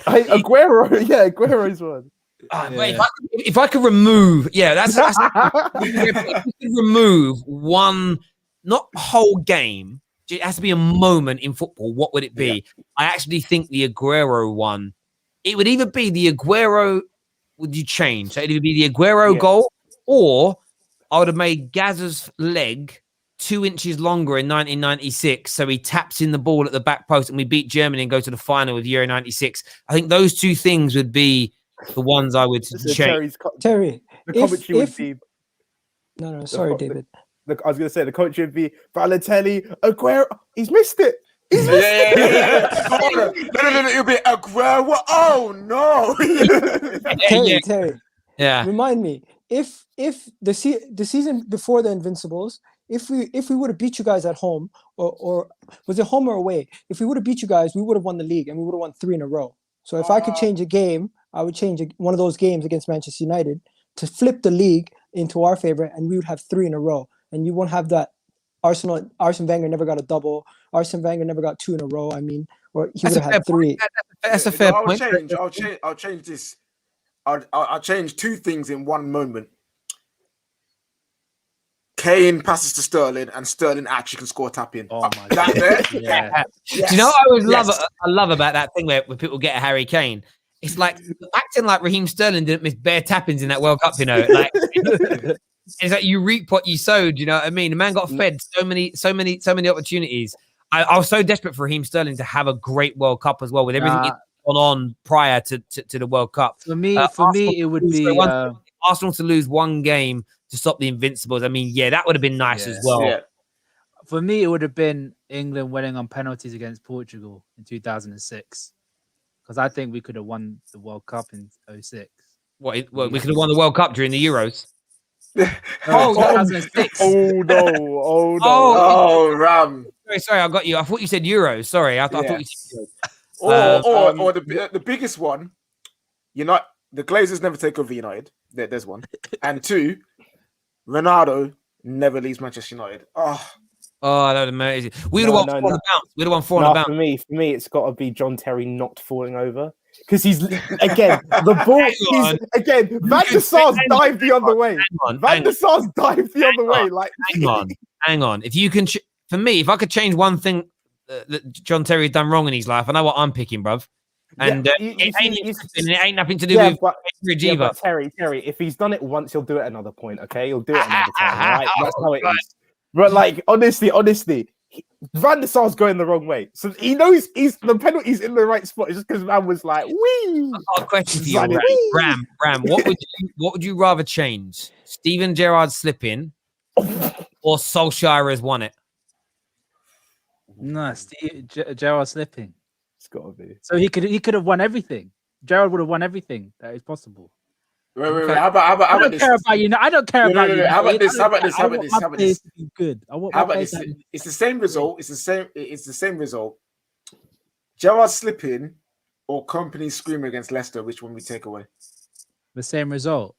I: Aguero, yeah, Aguero's one.
A: Wait, if I could remove, that's if I could remove one, not whole game. It has to be a moment in football. What would it be?
B: Yeah.
A: I actually think the Aguero one. It would either be the Aguero. Would you change? So it'd either be the Aguero goal, or I would have made Gazza's leg 2 inches longer in 1996, so he taps in the ball at the back post, and we beat Germany and go to the final of Euro '96. I think those two things would be the ones I would change.
K: Terry,
I: the commentary would be.
K: No, sorry, David.
I: I was going to say the commentary would be Balotelli, Aguero. He's missed it. He's missed it.
B: No, it'll be Aguero. Oh no.
K: Terry.
A: Yeah.
K: Remind me, if the season before the Invincibles, if we would have beat you guys at home, or was it home or away? If we would have beat you guys, we would have won the league and we would have won 3 in a row. So if I could change a game, I would change one of those games against Manchester United to flip the league into our favor, and we would have 3 in a row. And you won't have that Arsene Wenger never got a double. Arsene Wenger never got 2 in a row. I mean, or he would have had 3.
A: That's a fair point.
B: I'll change this. I'll change 2 things in one moment. Kane passes to Sterling, and Sterling actually can score tap in.
C: Oh my
B: God!
A: Yeah. Do you know what I always love about that thing where people get a Harry Kane? It's like acting like Raheem Sterling didn't miss bare tap-ins in that World Cup. You know, like it's like you reap what you sowed. You know what I mean? The man got fed so many opportunities. I was so desperate for Raheem Sterling to have a great World Cup as well, with everything gone on prior to the World Cup.
C: For me, it would be
A: Arsenal to lose one game to stop the Invincibles. I mean, that would have been nice as well.
B: Yeah.
C: For me, it would have been England winning on penalties against Portugal in 2006, because I think we could have won the World Cup in 2006.
A: What we could have won the World Cup during the Euros.
C: 2006.
I: Oh no!
B: Oh, Ram.
A: Sorry, I got you. I thought you said Euros. Sorry, I thought you said Euros.
B: Or the biggest one. The Glazers never take over United. There's one. And 2, Ronaldo never leaves Manchester United. Oh,
A: that would have been amazing. We would have won 4 on the bounce. We'd have won 4 on the bounce.
I: For me, it's got to be John Terry not falling over. Because he's, again, the ball, Van der Sar's dived the other way. Van der Sar's dived the other way. Like,
A: hang on. If you can, for me, if I could change one thing that John Terry had done wrong in his life, I know what I'm picking, bruv. And it ain't nothing to do with Bridge either.
I: Terry, if he's done it once, he'll do it another point, okay? He'll do it another time, right? That's how it is. But, like, honestly, Van der Sar's going the wrong way. So he knows the penalty's in the right spot. It's just because man was like, wee!
A: I've got a question for you, Ram. What would you rather change? Steven Gerrard slipping or Solskjaer has won it?
C: No, Gerrard slipping.
I: It's got to be.
C: So he could have won everything. Gerrard would have won everything that is possible.
B: Wait. How about
C: I don't care about you. I don't care about you.
B: How about this?
C: I want this? Good.
B: How about this? It's the same result. It's the same result. Gerrard slipping or Company screaming against Leicester. Which one we take away?
C: The same result.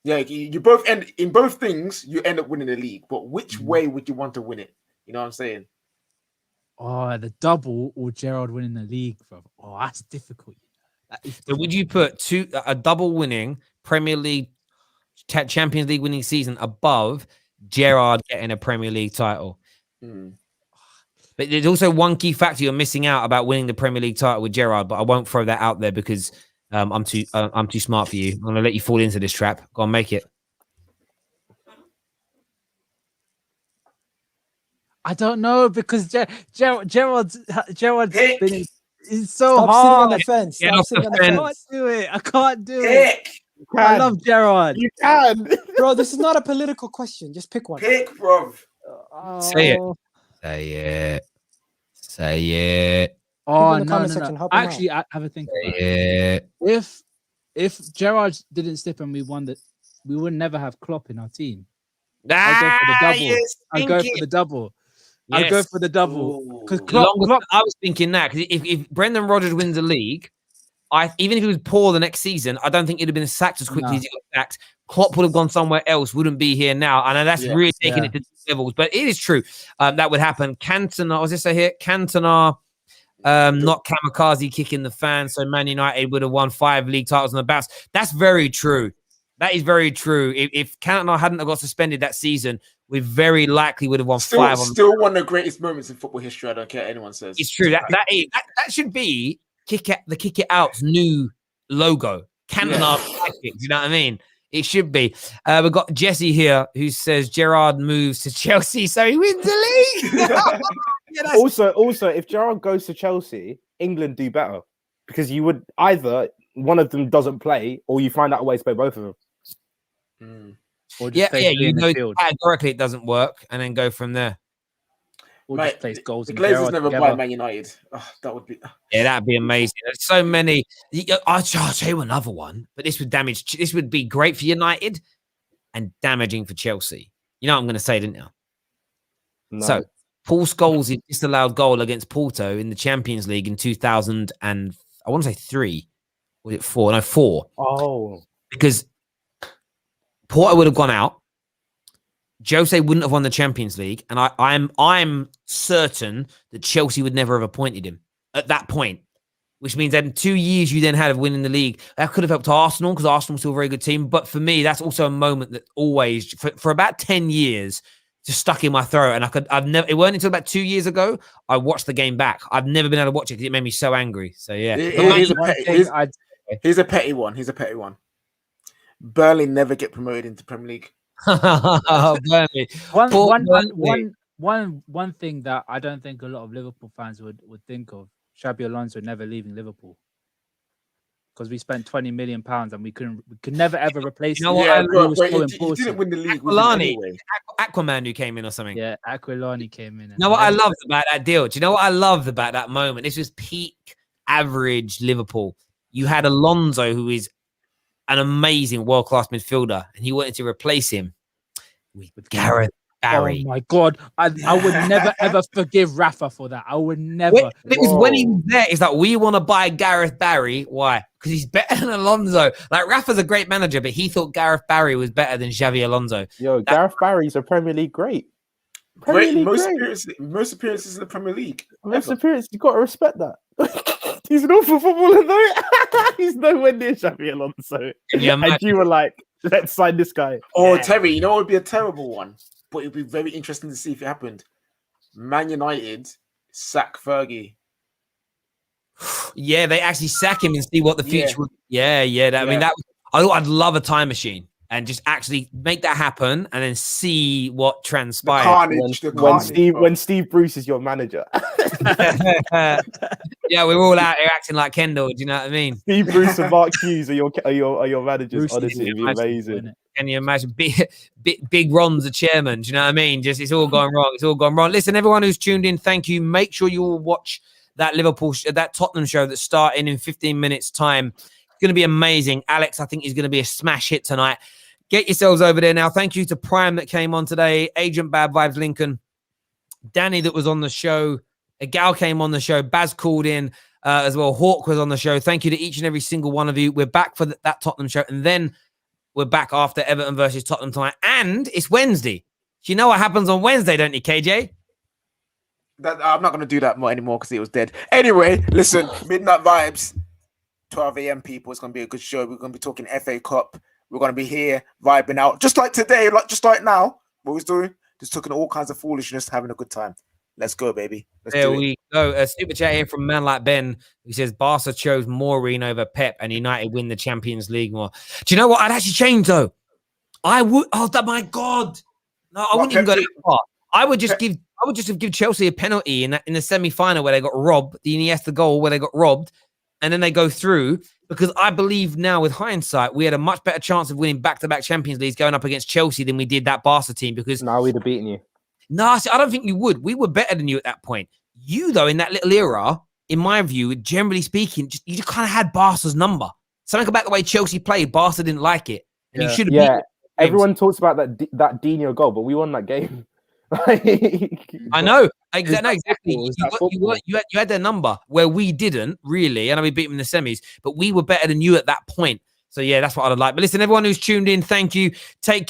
B: Yeah, you both end in both things. You end up winning the league, but which way would you want to win it? You know what I'm saying?
C: Oh, the double or Gerrard winning the league, bro. Oh, that's difficult.
A: So would you put a double winning Premier League, Champions League winning season above Gerrard getting a Premier League title?
B: Mm.
A: But there's also one key factor you're missing out about winning the Premier League title with Gerrard. But I won't throw that out there because I'm too smart for you. I'm gonna let you fall into this trap. Go on, make it.
C: I don't know because Gerard's been. It's so
K: Stop
C: hard.
K: sitting on the fence.
A: Get
K: Stop
A: off
K: sitting
A: the
K: on the
A: fence.
C: I
K: fence.
C: can't do it. I can't do it. I love Gerard.
I: You can.
K: Bro, this is not a political question. Just pick one.
B: Pick, bro.
A: Say it.
C: Oh.
A: Say it. Say it.
C: Oh,
K: in the comment section, help him out.
C: Actually, I have a think about it.
A: Say it.
C: If Gerard didn't slip and we won that, we would never have Klopp in our team.
A: Ah,
C: I'd go for the double. I'd go for the double because
A: I was thinking that because if Brendan Rodgers wins the league, even if he was poor the next season, I don't think he'd have been sacked as quickly as he got sacked. Klopp would have gone somewhere else, wouldn't be here now. And that's really taking it to levels. But it is true that would happen. Cantona, was this I hear? Cantona, not Kamikaze kicking the fan. So Man United would have won 5 league titles on the bounce. That's very true. That is very true. If Cantona hadn't got suspended that season, we very likely would have won 5.
B: Still one of the greatest moments in football history. I don't care what anyone says.
A: It's true. That should be Kick It Out's new logo. Cantona, you know what I mean? It should be. We've got Jesse here who says Gerrard moves to Chelsea so he wins the league.
I: Also, if Gerrard goes to Chelsea, England do better because you would either one of them doesn't play or you find out a way to play both of them.
A: You know, categorically it doesn't work, and then go from there.
C: Or just place goals.
B: The Glazers never buy Man United. Oh, that would be.
A: Yeah, that'd be amazing. There's so many. I'll tell you another one, but this would damage. This would be great for United and damaging for Chelsea. You know what I'm going to say, didn't you?
I: No.
A: So Paul Scholes' disallowed goal against Porto in the Champions League in 2000 and I want to say 3. Was it 4? No, 4.
I: Oh,
A: because Porto would have gone out. Jose wouldn't have won the Champions League, and I'm certain that Chelsea would never have appointed him at that point. Which means that in 2 years you then had of winning the league, that could have helped Arsenal because Arsenal's still a very good team. But for me, that's also a moment that always, for about 10 years, just stuck in my throat. And it weren't until about 2 years ago I watched the game back. I've never been able to watch it because it made me so angry. So yeah,
B: here's a petty one. Burnley never get promoted into Premier League.
A: Burnley.
C: One thing that I don't think a lot of Liverpool fans would think of: Xabi Alonso never leaving Liverpool because we spent £20 million and we could never ever replace.
A: You know what?
B: He didn't win the league.
A: Aquaman who came in or something.
C: Yeah, Aquilani came in.
A: You know what I loved about that deal? Do you know what I loved about that moment? This was peak average Liverpool. You had Alonso, who is an amazing world-class midfielder, and he wanted to replace him with Gareth Barry.
C: Oh my God. I would never ever forgive Rafa for that. I would never.
A: It was when he was there. It's like, we want to buy Gareth Barry. Why? Because he's better than Alonso. Like, Rafa's a great manager, but he thought Gareth Barry was better than Xavi Alonso.
I: Gareth Barry's a Premier League great.
B: Most appearances in the Premier League.
I: Most appearances, you've got to respect that. He's an awful footballer, though. He's nowhere near Xavi Alonso. And you were like, let's sign this guy.
B: Oh, yeah. Terry, you know what would be a terrible one? But it'd be very interesting to see if it happened. Man United sack Fergie.
A: Yeah, they actually sack him and see what the future would. I mean, I'd love a time machine and just actually make that happen and then see what transpires.
I: When Steve Bruce is your manager.
A: Yeah, we're all out here acting like Kendall. Do you know what I mean?
I: Steve Bruce and Mark Hughes are your managers. Bruce, honestly, it'd be amazing.
A: Can you imagine? Big Ron's the chairman. Do you know what I mean? Just it's all gone wrong. It's all gone wrong. Listen, everyone who's tuned in, thank you. Make sure you all watch that that Tottenham show that's starting in 15 minutes time. It's going to be amazing. Alex, I think, is going to be a smash hit tonight. Get yourselves over there now. Thank you to Prime that came on today, Agent Bad Vibes Lincoln, Danny that was on the show, a gal came on the show, Baz called in as well, Hawk was on the show. Thank you to each and every single one of you. We're back for that Tottenham show, and then we're back after Everton versus Tottenham tonight, and it's Wednesday. You know what happens on Wednesday, don't you, KJ?
B: I'm not going to do that more anymore because it was dead. Anyway, listen, Midnight Vibes, 12 a.m. people. It's going to be a good show. We're going to be talking FA Cup. We're going to be here vibing out, just like today, just like now. What we're doing, just talking all kinds of foolishness, having a good time. Let's go, baby. Let's
A: There
B: do it.
A: we go. A super chat here from Man Like Ben, who says Barca chose Maureen over Pep and United win the Champions League more. Do you know what? I'd actually change though. I would. Oh, my God! No, I wouldn't even go that far. I would just give Chelsea a penalty in the semi-final where they got robbed, the Iniesta goal where they got robbed, and then they go through. Because I believe now, with hindsight, we had a much better chance of winning back-to-back Champions Leagues going up against Chelsea than we did that Barca team. Because
I: now we'd have beaten you.
A: No, I don't think we would. We were better than you at that point. You, though, in that little era, in my view, generally speaking, you just kind of had Barca's number. Something about the way Chelsea played, Barca didn't like it. And you should have beaten
I: everyone talks about that Dino goal, but we won that game.
A: I know. Exactly. You had their number where we didn't, really. I know we beat them in the semis, but we were better than you at that point. So, yeah, that's what I'd like. But listen, everyone who's tuned in, thank you. Take care.